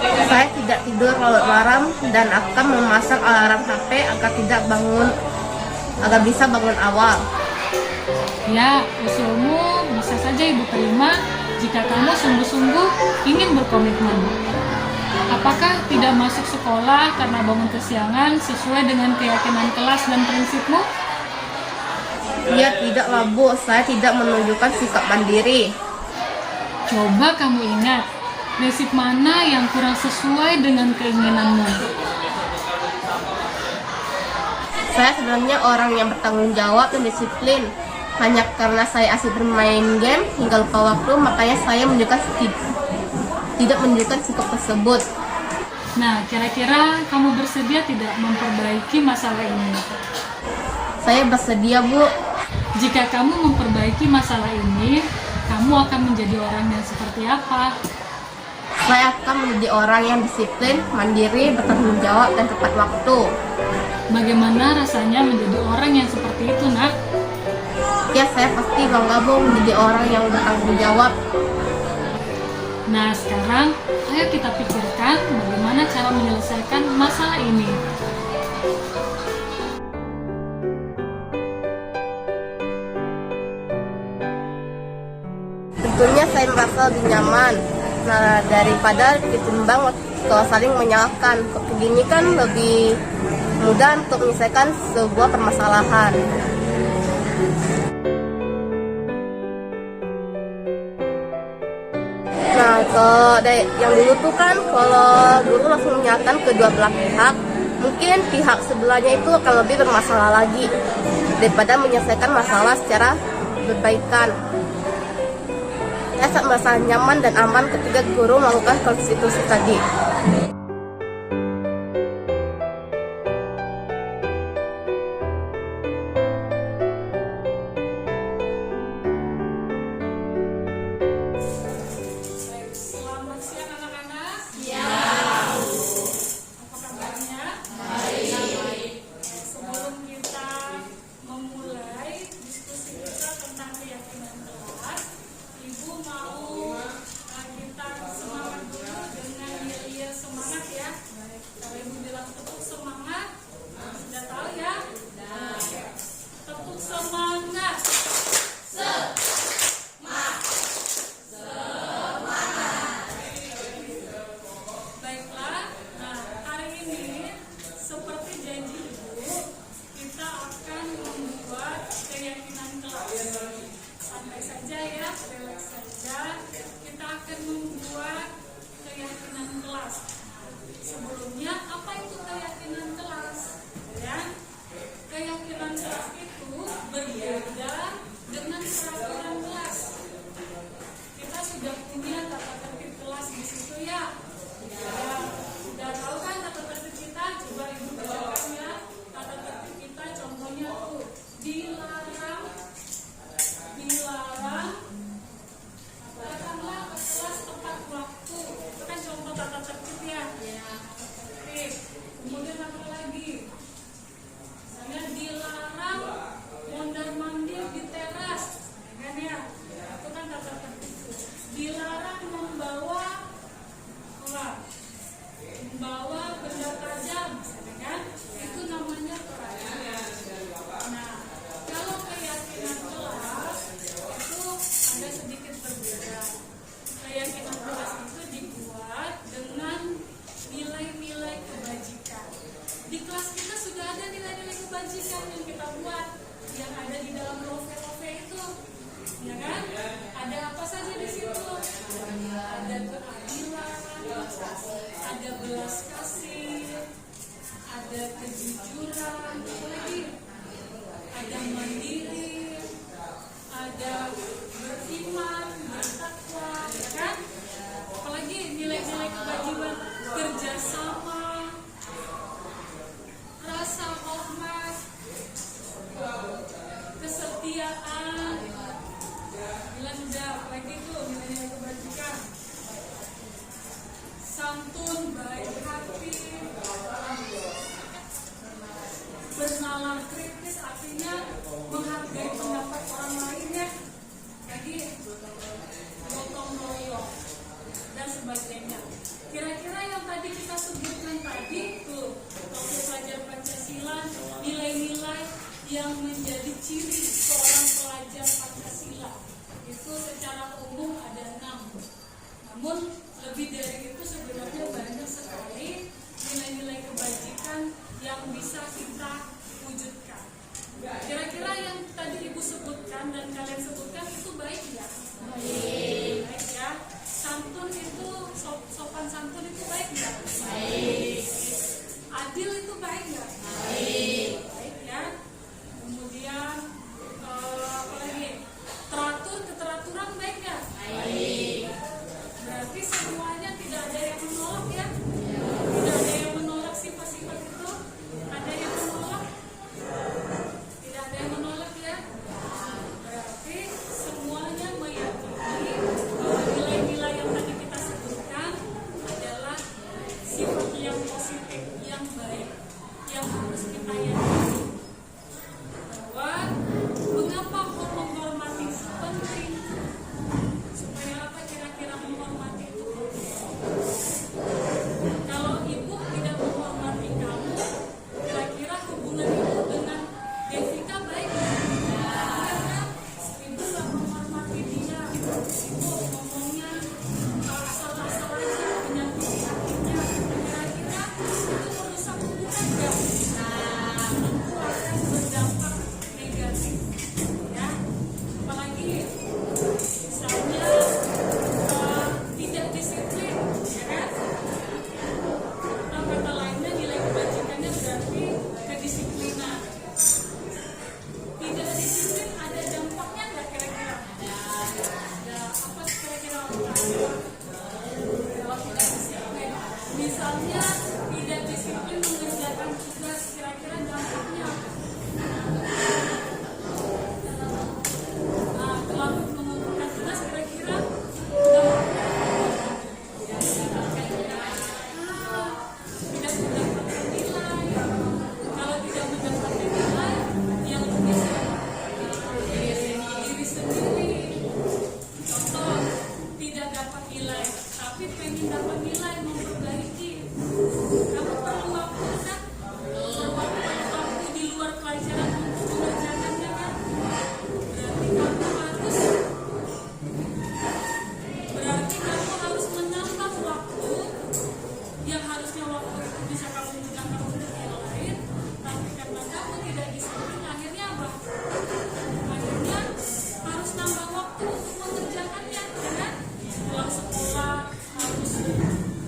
Saya tidak tidur larut malam dan akan memasang alarm HP agar bisa bangun awal. Ya, usulmu bisa saja Ibu terima jika kamu sungguh-sungguh ingin berkomitmen. Apakah tidak masuk sekolah karena bangun kesiangan sesuai dengan keyakinan kelas dan prinsipmu? Iya tidaklah Bu, saya tidak menunjukkan sikap mandiri. Coba kamu ingat, prinsip mana yang kurang sesuai dengan keinginanmu? Saya sebenarnya orang yang bertanggung jawab dan disiplin. Hanya karena saya asik bermain game hingga lupa waktu, makanya saya tidak menunjukkan sikap tersebut. Nah, kira-kira kamu bersedia tidak memperbaiki masalah ini? Saya bersedia Bu. Jika kamu memperbaiki masalah ini, kamu akan menjadi orang yang seperti apa? Saya akan menjadi orang yang disiplin, mandiri, bertanggung jawab, dan tepat waktu. Bagaimana rasanya menjadi orang yang seperti itu, Nak? Ya, saya pasti bangga Bu menjadi orang yang bertanggung jawab. Nah, sekarang ayo kita pikirkan bagaimana cara menyelesaikan masalah ini. Tentunya saya merasa lebih nyaman. Nah, daripada ketimbang kalau saling menyalahkan. Begini kan lebih mudah untuk menyelesaikan sebuah permasalahan. Nah, yang dulu tuh kan kalau dulu langsung menyalahkan kedua belah pihak, mungkin pihak sebelahnya itu akan lebih bermasalah lagi daripada menyelesaikan masalah secara berbaikan. Saya sangat merasa nyaman dan aman ketika guru melakukan konstitusi tadi. Selamat siang anak-anak. Siang. Apa kabarnya? Baik. Sebelum kita memulai diskusi kita tentang keyakinan kelas, Ibu mau kita semangat dulu dengan yel-yel semangat ya. Kalau Ibu bilang tepuk semangat, sudah tahu ya? Tepuk semangat. Baiklah, nah hari ini seperti janji Ibu, kita akan membuat keyakinan kelas. Santai saja ya, relax saja. Kita akan membuat keyakinan kelas. Sebelumnya, apa itu keyakinan kelas? Ya, keyakinan kelas itu berbeda dengan peraturan kelas. Kita sudah punya tata tertib kelas di situ ya. Ya, udah tahu kan tata tertib kita? Coba Ibu bacakan ya. Tata tertib kita contohnya tuh dilarang datanglah ke kelas tepat waktu. Itu kan contoh tata tertib ya. Tertib. Kemudian apa lagi? Misalnya dilarang mondar mandir di teras, kan kemanusiaan. Bilang udah, lagi tuh nilai-nilai kebajikan. Santun, baik hati, bernalar kritis, artinya menghargai pendapat orang lain ya. Jadi gotong royong dan sebagainya. Kira-kira yang tadi kita sebutkan tadi tuh, waktu pelajar Pancasila, nilai-nilai yang menjadi ciri seorang pelajar Pancasila itu secara umum ada 6. Namun lebih dari itu sebenarnya banyak sekali nilai-nilai kebajikan yang bisa kita wujudkan. Kira-kira yang tadi Ibu sebutkan dan kalian sebutkan itu baik nggak? Baik. Baik ya. Santun itu, sopan santun itu baik nggak? Baik. Adil itu baik nggak? Baik. Baik ya. Kemudian apa lagi? Teratur, keteraturan baik nggak? Baik. Berarti semuanya tidak ada yang menolak ya? Tidak ada yang menolak sifat-sifat itu? Ada yang menolak? Tidak ada yang menolak ya? Berarti semuanya meyakini bahwa nilai-nilai yang tadi kita sebutkan adalah sifat yang positif, yang baik, yang harus kita yakini. Bahwa mengapa menghormati penting? Supaya apa kira-kira menghormati itu penting? Kalau ibu tidak menghormati kamu, kira-kira hubungan ibu dengan Devika baik nggak? Ibu nggak menghormati dia, ibu ngomongnya asal-asal aja, menyakiti hatinya. Kira-kira itu merusak hubungan nggak? Nah, tentu akan berdampak negatif, ya. Apalagi misalnya tidak disiplin, ya kan? Atau kata lainnya nilai kebajikannya berarti kedisiplinan. Tidak disiplin ada dampaknya nggak kira-kira? Ada. Apa kira-kira kalau tidak disiplin? Misalnya tidak disiplin mengerjakan tugas, kira-kira dampaknya apa? Nah, terlambat mengumpulkan tugas, kira-kira dampaknya tidak mendapatkan nilai. Kalau tidak mendapatkan nilai, yang rugi siapa? Diri sendiri. Contoh, tidak dapat nilai, tapi pengen dapat nilai, memperbaiki. Kamu perlu waktu kan? Waktu di luar pelajaran untuk mengerjakannya kan? Berarti kamu harus menambah waktu yang harusnya waktu itu bisa kamu gunakan untuk yang lain, tapi karena kamu tidak disiplin, akhirnya apa? Akhirnya harus nambah waktu untuk mengerjakannya, ya kan? Pulang sekolah harus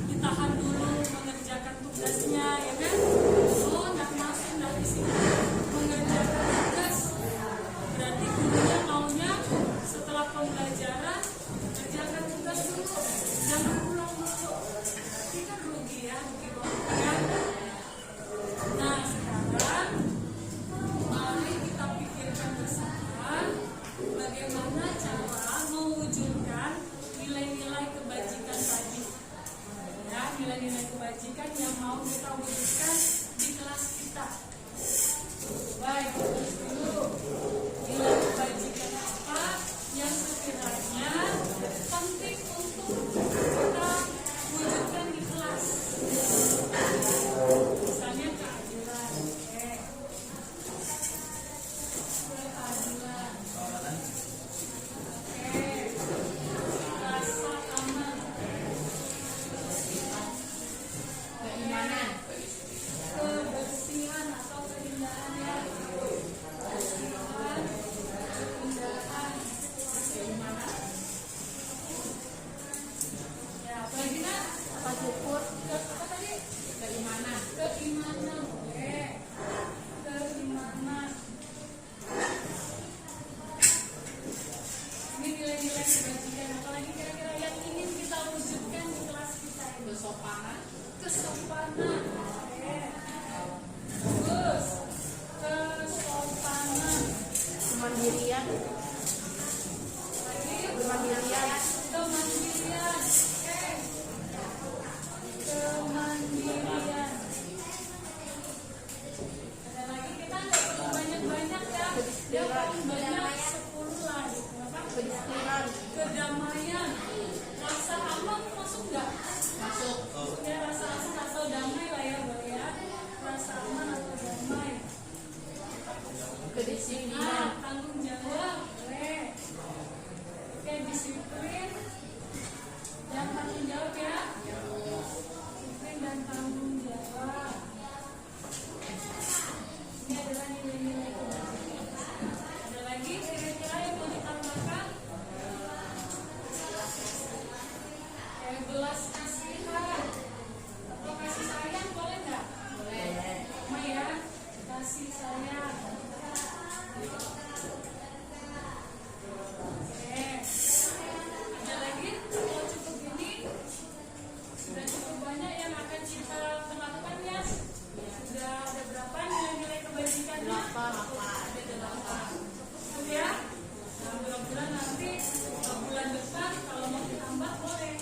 ditahan dulu mengerjakan tugasnya, ya kan? Oh, nggak masuk, nggak disiplin mengerjakan tugas. Berarti gurunya maunya setelah pembelajaran kerjakan tugas dulu, jangan pulang dulu. Berarti kan rugi ya, rugi waktu kan? Nah sekarang mari kita pikirkan bersama bagaimana cara mewujudkan nilai-nilai kebajikan tadi. Ya, nilai-nilai kebajikan yang mau kita wujudkan di kelas kita. Baik, terus dulu nilai kebajikan apa yang sekiranya penting untuk kita wujudkan di kelas. Misalnya keadilan, oke. Keadilan, oke. Rasa aman, keimanan, kebersihan atau keindahan ya. Kebersihan, keindahan, keimanan. Ya, apa lagi nak? Apa syukur? Apa tadi? Keimanan. Keimanan, oke. Keimanan. Ini nilai-nilai kebajikan. Apalagi kira-kira yang ingin kita wujudkan di kelas kita ini? Kesopanan. Kesopanan, oke. Terus kesopanan. Kemandirian. Kemandirian. Kemandirian. Kemandirian. Ada lagi, kita nggak perlu banyak-banyak ya. Dia paling banyak 10 lah. Kedisiplinan. Kedamaian. Rasa aman masuk nggak? Masuk. Ya, rasa aman atau damai lah ya, boleh ya. Rasa aman atau damai. Kedisiplinan. Tanggung jawab, boleh. Oke, disiplin. Yang tanggung jawab ya. Disiplin dan tanggung jawab. Ini adalah nilai-nilai kebajikan. Ada lagi kira-kira yang mau ditambahkan? Kayak belas kasihan atau kasih sayang boleh nggak? Boleh. Sama ya, kasih sayang. Oke, ada lagi? Kalau cukup ini sudah cukup banyak yang akan kita terapkan ya. Sudah ada berapa nilai-nilai kebajikannya? 8. Ada 8. Cukup ya. Nah, mudah-mudahan nanti bulan depan kalau mau ditambah boleh.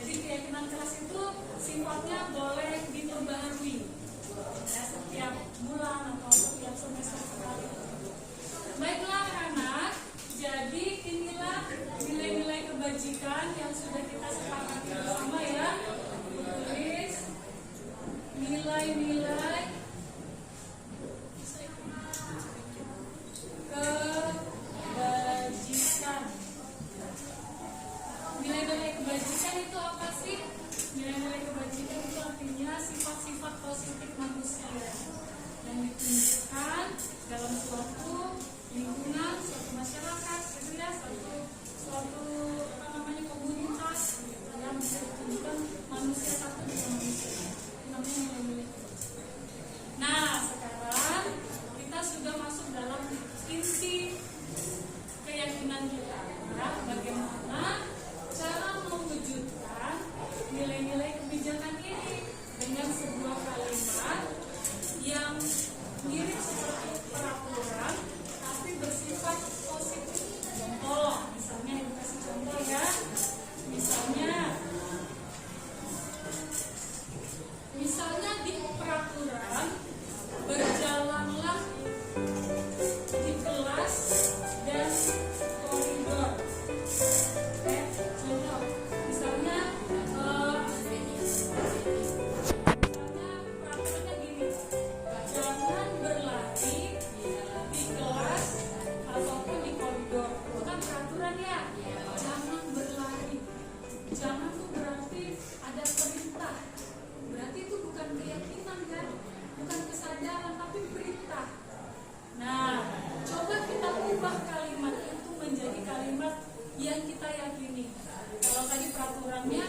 Jadi keyakinan keras itu sifatnya boleh diperbaharui ya, setiap bulan atau setiap semester sekali. Baiklah anak, jadi inilah nilai-nilai kebajikan yang sudah kita sepakati bersama ya. Tulis nilai-nilai kebajikan. Nilai-nilai kebajikan itu apa sih? Nilai-nilai kebajikan itu artinya sifat-sifat positif manusia yang ditunjukkan dalam suatu lingkungan, suatu masyarakat, gitu ya, suatu komunitas yang bisa ditunjukkan manusia satu dengan manusia. Itu namanya nilai-nilai kebajikan. Nah, sekarang kita sudah masuk dalam inti keyakinan kita. Nah, bagaimana cara mewujudkan nilai-nilai kebijakan ini dengan sebuah kalimat yang mirip seperti peraturan tapi bersifat positif. Contoh, misalnya ibu kasih contoh ya. Misalnya di peraturan berjalanlah di kelas dan koridor. Contoh, misalnya peraturannya gini, jangan berlari di kelas ataupun di koridor. Itu kan peraturan ya. Jangan berlari. Jangan tuh berarti ada perintah. Berarti itu bukan keyakinan kan, bukan kesadaran tapi perintah. Nah, coba kita ubah kalimat itu menjadi kalimat yang kita yakini. Kalau tadi peraturannya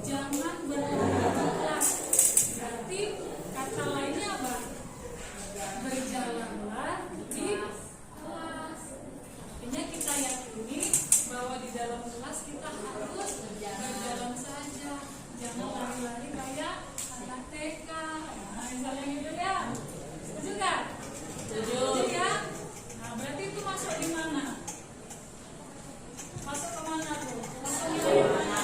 jangan berlari di kelas, berarti kata lainnya apa? Berjalanlah di kelas. Artinya kita yakini bahwa di dalam kelas kita harus berjalan saja, jangan lari-lari kayak anak TK. Nah, misalnya gitu ya. Setuju nggak? Setuju ya. Nah, berarti itu masuk di mana? Masuk ke mana tuh? Masuk nilai yang mana?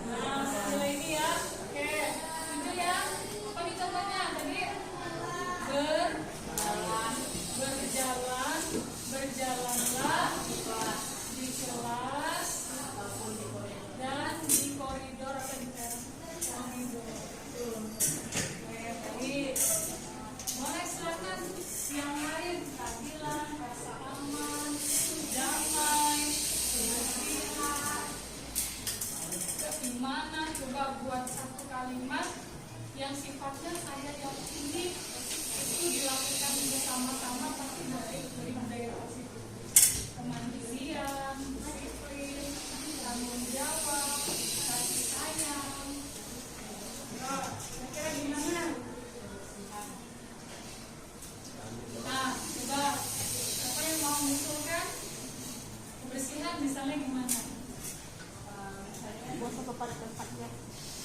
Nah, nilai ini ya. Oke, setuju ya. Apa nih contohnya tadi? Berjalanlah di kelas dan di koridor atau di koridor. Oke, baik. Boleh silakan yang lain. Keadilan, rasa aman, damai, kebersihan, keimanan. Coba buat satu kalimat yang sifatnya saya yakini itu dilakukan bersama-sama pasti dari budaya positif. Kemandirian, disiplin, tanggung jawab, kasih sayang. Kira-kira gimana? Nah, coba siapa yang mau mengusulkan? Kebersihan misalnya gimana? Buang sampah pada tempatnya.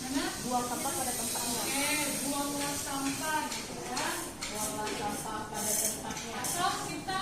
Mana? Buang sampah pada tempatnya. Oke, buanglah sampah gitu ya. Buanglah sampah pada tempatnya. Atau kita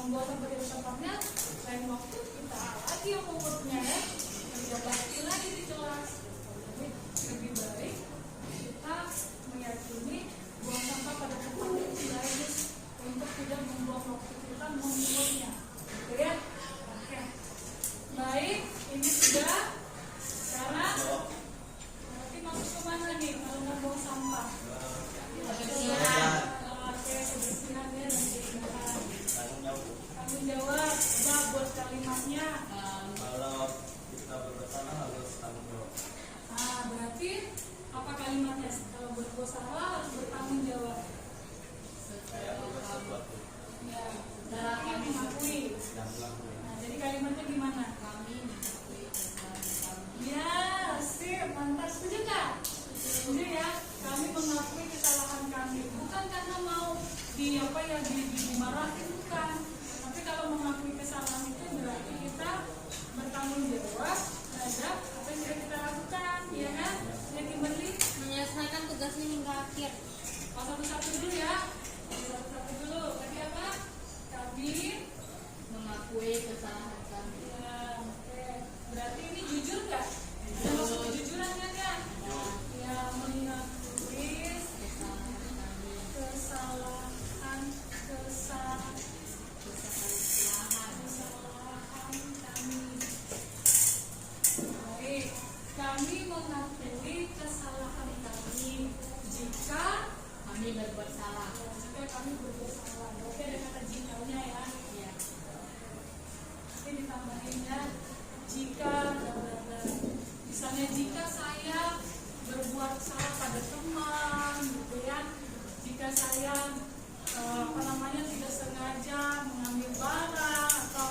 membuang sampah di tempatnya, lain waktu kita lagi yang mengurutnya ya, kerja bakti lagi di kelas. Jadi lebih baik kita meyakini buang sampah pada tempatnya sekaligus untuk tidak membuang waktu kita mengurutnya. Oke ya? Oke. Baik, ini sudah. Sekarang nanti masuk ke mana nih kalau mau buang sampah? Kebersihan. Oke, kebersihan ya dan kebersihan. Tanggung jawab. Coba buat kalimatnya. Kalau kita bersalah harus tanggung jawab. Nah, berarti apa kalimatnya? Kalau berbuat salah harus bertanggung jawab. Saya berbuat sesuatu Ya, berarti mengakui. yang melakukan. Nah, jadi kalimatnya gimana? Ya, sip, mantap. Setuju nggak? Setuju ya. Kami mengakui kesalahan kami, bukan karena mau dimarahin, bukan. Tapi kalau mengakui kesalahan itu berarti kita bertanggung jawab terhadap apa yang sudah kita lakukan, ya kan? Ya, Kimberly, Menyelesaikan tugasnya hingga akhir. satu-satu dulu ya. Satu-satu dulu. Tadi apa? Kami Mengakui kesalahan kami. ya, oke. Berarti ini jujur nggak? Ada maksud kejujuran kan ya? Ya, mengakui kesalahan kami. Baik, kami mengakui kesalahan kami jika Kami berbuat salah. kami berbuat salah. Oke, ada kata jikanya ya. Ya. Ini ditambahin ya. Jika misalnya jika saya berbuat salah pada teman, gitu ya. Jika saya tidak sengaja mengambil barang atau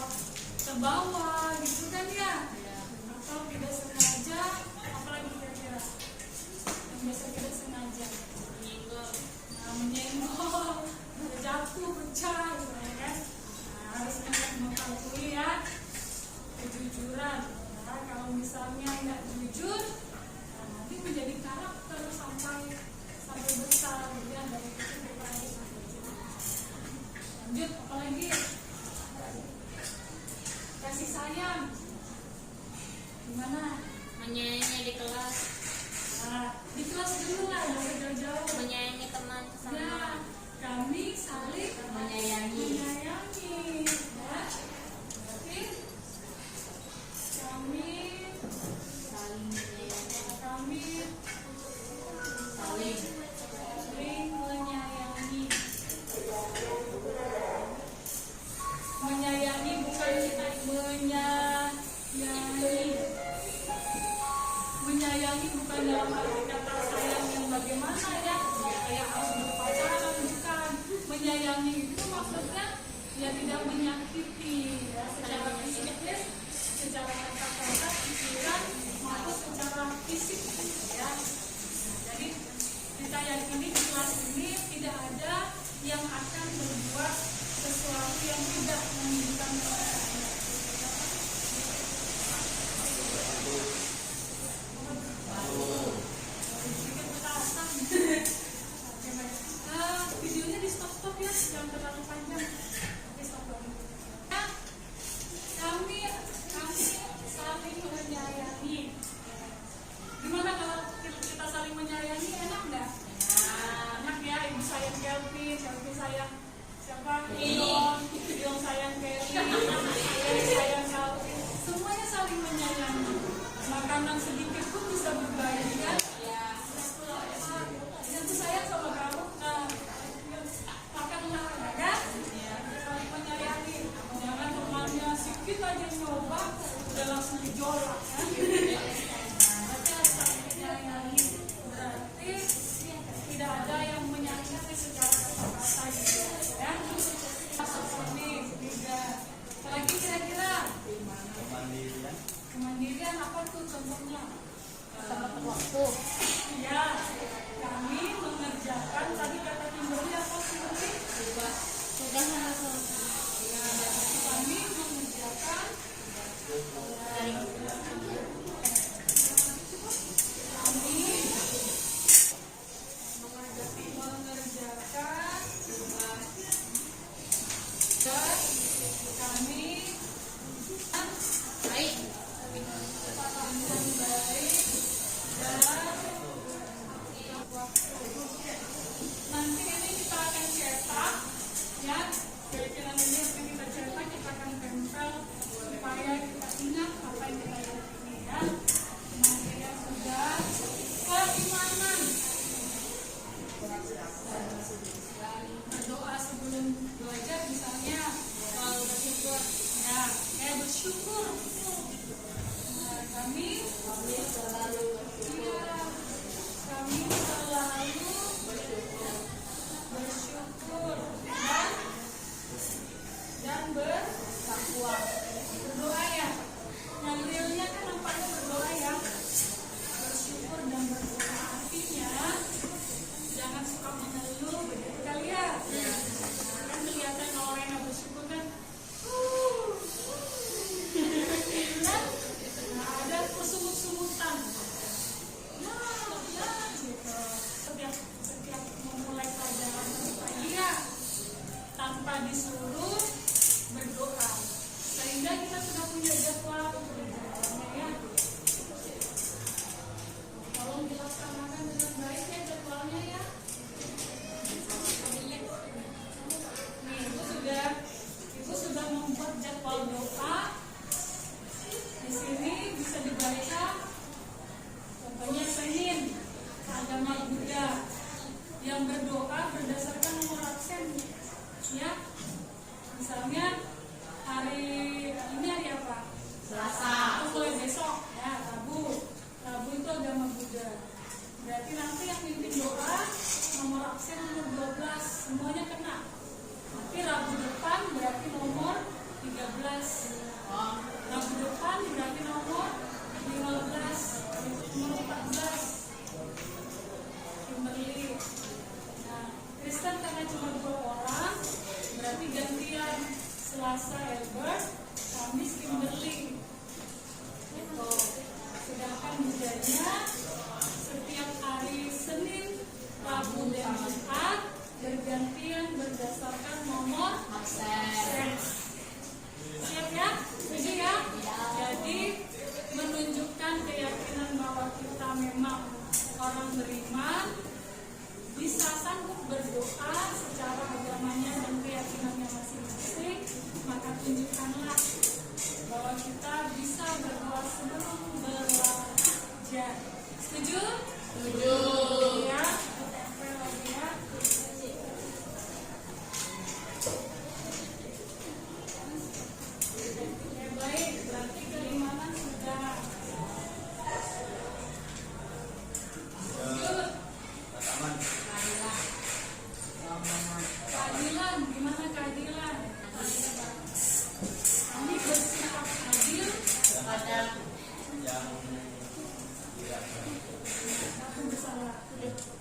terbawa, gitu kan ya. Atau tidak sengaja, apalagi kira-kira yang biasa tidak sengaja. Menyenggol, jatuh, pecah, gitu ya kan. Nah, harus mengakui ya kejujuran. Nah, kalau misalnya nggak jujur, nah, nanti menjadi karakter sampai besar, ya dari kecil sampai besar. Lanjut, apalagi kasih sayang, gimana? Menyayangi di kelas. Nah, di kelas dulu lah, jangan jauh-jauh. Menyayangi teman Ya, sesama. kami saling Menyayangi. ya. Berarti kami Saling menyayangi. saling menyayangi. Menyayangi bukan menyayangi bukan dalam arti kata sayang yang bagaimana ya, kayak harus berpacaran, bukan. Menyayangi itu maksudnya ya tidak menyakiti ya, secara psikis, secara kata-kata, pikiran maupun secara fisik ya. Nah, jadi kita yakini di kelas ini tidak ada yang akan berbuat sesuatu yang tidak menunjukkan kesalahan. Videonya di stop ya, jangan terlalu panjang. Oke, stop dulu. Nah, kami saling menyayangi. Gimana kalau kita saling menyayangi, enak nggak? Enak ya, ibu sayang Kelvin, Kelvin sayang siapa? Iong sayang Kelvin, sayang Kelvin. Semuanya saling menyayangi. Makanan sedikit pun bisa berbagi kan? Itu sayang sama kamu, makanlah kan? Saling menyayangi. Jangan temannya sedikit aja nyoba, udah langsung dijolak kan? Berarti harus saling menyayangi. Berarti tidak ada yang menyakiti secara kata-kata gitu ya. Seperti juga. Apalagi kira-kira Kemandirian. kemandirian apa tuh contohnya? Tepat waktu. Ya, kami mengerjakan tadi kata Kimberly apa Kimberly? Tugas harus selesai. Kami mengerjakan tugas Nanti ini kita akan cetak, ya. Keyakinan ini akan kita cetak, kita akan tempel supaya kita ingat apa yang kita yakini, ya. Nanti ya sudah keimanan. Berdoa sebelum belajar, misalnya kalau bersyukur, ya, kayak bersyukur. Nah, kami selalu bersyukur dan bertakwa. Berdoa ya. Yang realnya kan nampaknya berdoa ya. Bersyukur dan berdoa artinya jangan suka mengeluh, begitu kali ya. Kan kelihatan kalau orang yang bersyukur kan, nah, ada kesumut-sumutan. Setiap memulai pelajaran pagi ya, tanpa disuruh berdoa, sehingga kita sudah punya jadwal berdoanya ya. Tolong dilaksanakan dengan baik ya jadwalnya ya. Nih, ibu sudah membuat jadwal doa. Di sini bisa dibaca. Contohnya Senin, agama Buddha yang berdoa berdasarkan nomor absen, ya. Misalnya hari ini hari apa? Selasa. Itu mulai besok, ya. Rabu itu agama Buddha. Berarti nanti yang pimpin doa nomor absen nomor 12 semuanya kena. Nanti Rabu depan berarti nomor 13. Rabu depan berarti nomor 15, nomor 14. Kimberly. Nah, Kristen karena cuma 2 orang, berarti gantian. Selasa Albert, Kamis Kimberly. Gitu. Sedangkan Budanya setiap hari Senin, Rabu dan Jumat bergantian berdasarkan nomor absen. Siap ya? Setuju ya? Jadi menunjukkan keyakinan bahwa kita memang orang beriman, bisa sanggup berdoa secara agamanya dan keyakinannya masing-masing, maka tunjukkanlah bahwa kita bisa berdoa sebelum belajar. Setuju? Setuju. Ya, tempel lagi ya. Ya baik, berarti keimanan sudah. Keadilan, gimana keadilan? Kami bersikap adil yang aku bersalah.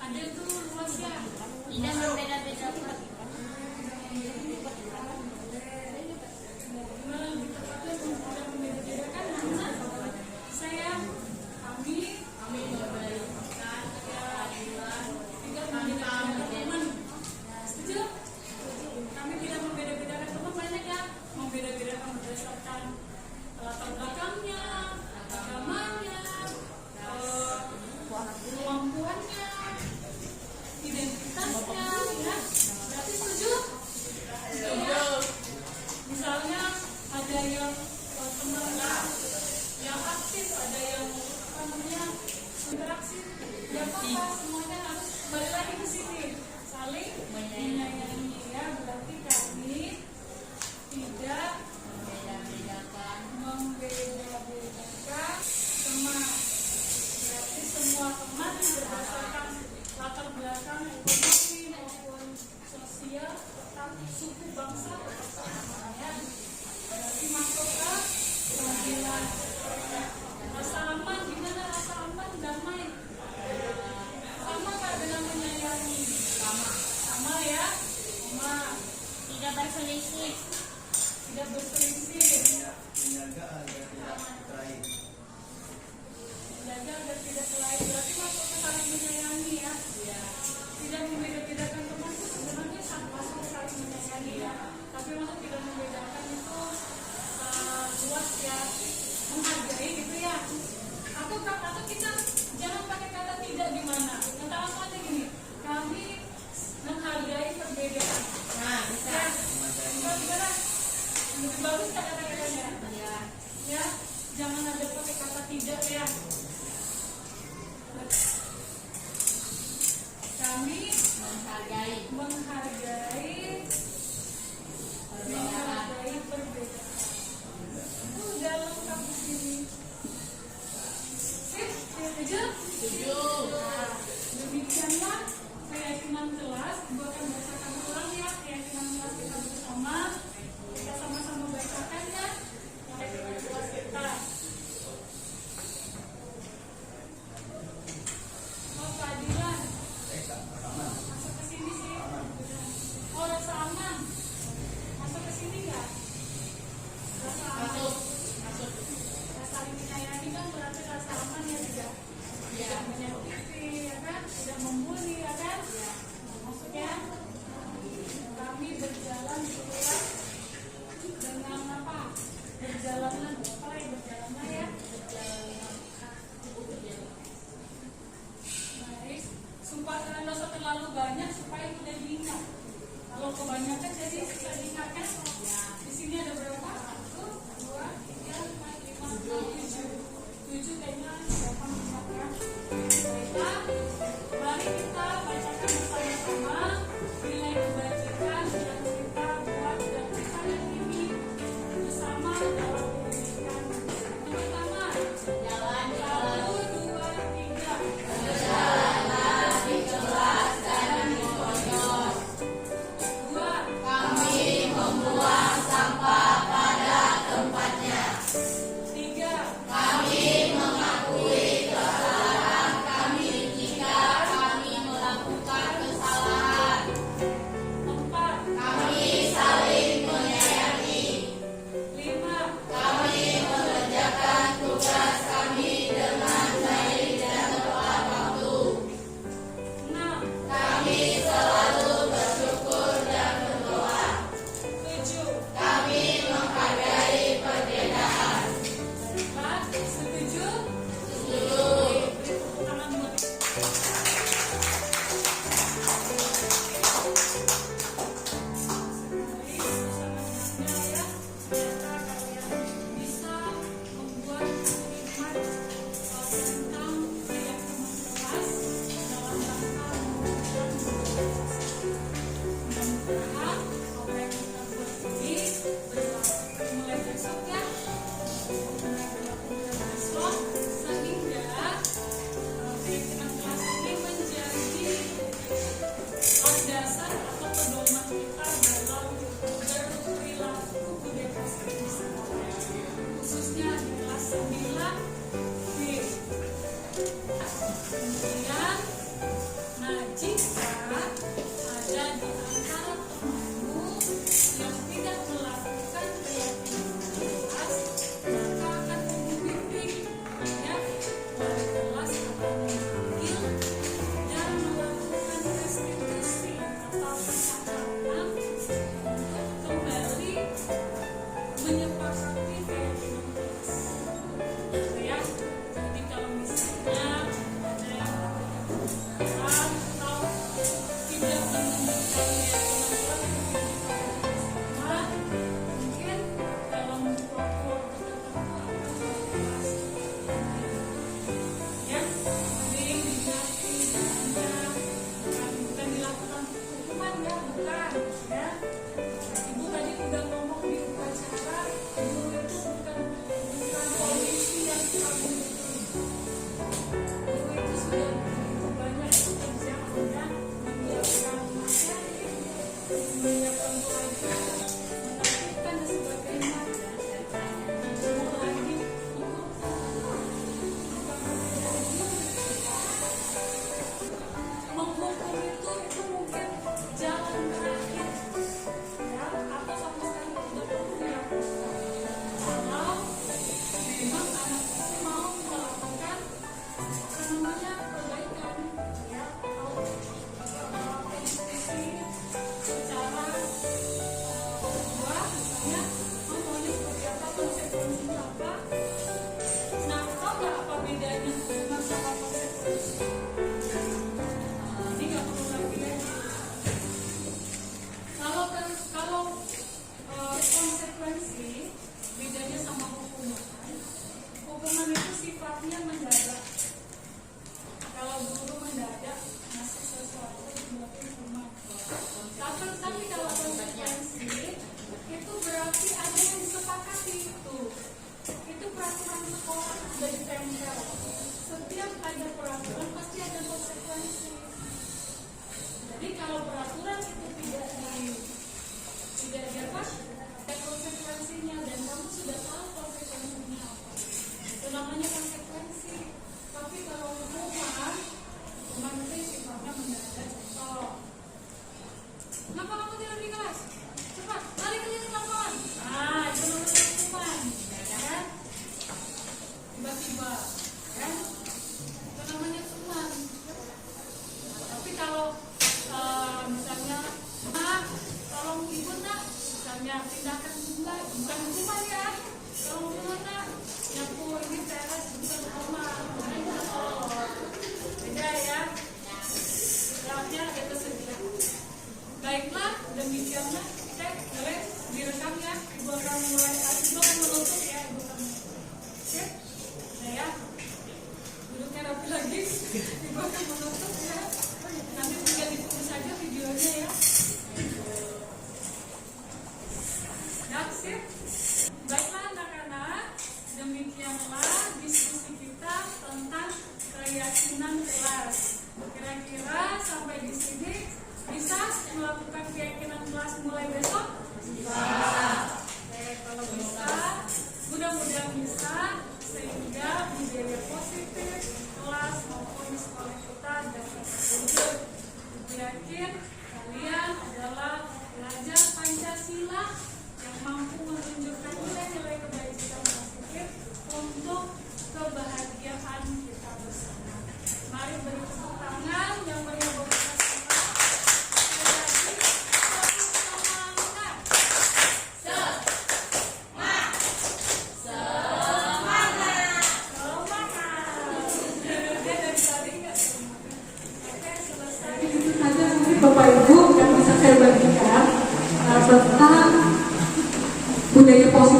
Adil itu luas ya. Tidak berbeda-beda. Gimana lebih tepatnya tidak membeda-bedakan mana? Kami memberikan keadilan, tidak membeda-bedakan teman. Setuju? Kami tidak membeda-bedakan teman, banyak ya. Membeda-bedakan berdasarkan latar belakangnya, agamanya, kemampuannya, identitasnya, ya. Berarti setuju? Setuju. Misalnya ada yang teman yang aktif, ada yang interaksi, ya apa semuanya harus balik lagi ke sini, saling menyayangi ya. Berarti kami tidak membeda-bedakan teman. Berarti semua teman berdasarkan latar belakang ekonomi maupun sosial, tetap suku bangsa tetap sama ya. Berarti masuk ke panggilan rasa aman. Gimana rasa aman, damai? Sama kan dengan menyayangi? Sama ya. Sama. Tidak berselisih. menjaga agar tidak berkelahi. Menjaga agar tidak berkelahi. Berarti masuk ke saling menyayangi ya. Tidak membeda-bedakan teman itu sebenarnya masuk ke saling menyayangi ya. Tapi masuk tidak membedakan itu luas ya, menghargai gitu ya. Atau kita jangan pakai kata tidak di mana. Kata langsung aja gini, kami menghargai perbedaan. Nah, bisa. Ya. Gimana? Lebih bagus tak kata-katanya? Ya. Ya, jangan ada pakai kata tidak ya. Kami menghargai perbedaan. Dalam kampus ini. Setuju? Nah, demikianlah keyakinan kelas. Gue akan bacakan ulang ya keyakinan kelas kita bersama. Kita sama-sama bacakan ya keyakinan kelas kita. Oh, keadilan. Masuk ke sini sih. Oh,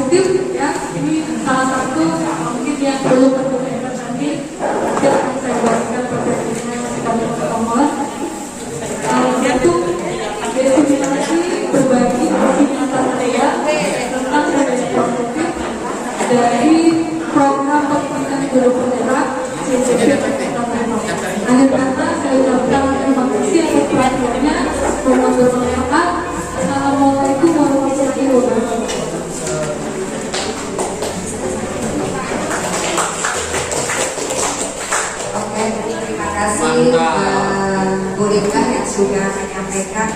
positif ya, ini salah satu mungkin yang belum terdengar tadi, mungkin akan saya bagikan presentasenya kepada teman-teman. Untuk definisi berbagi pernyataan saya tentang budaya positif dari program pendidikan guru penggerak akhir kata saya ucapkan terima kasih atas perhatiannya. Mohon bermanfaat. Assalamualaikum warahmatullahi wabarakatuh. Oke, terima kasih Bu Linda yang sudah menyampaikan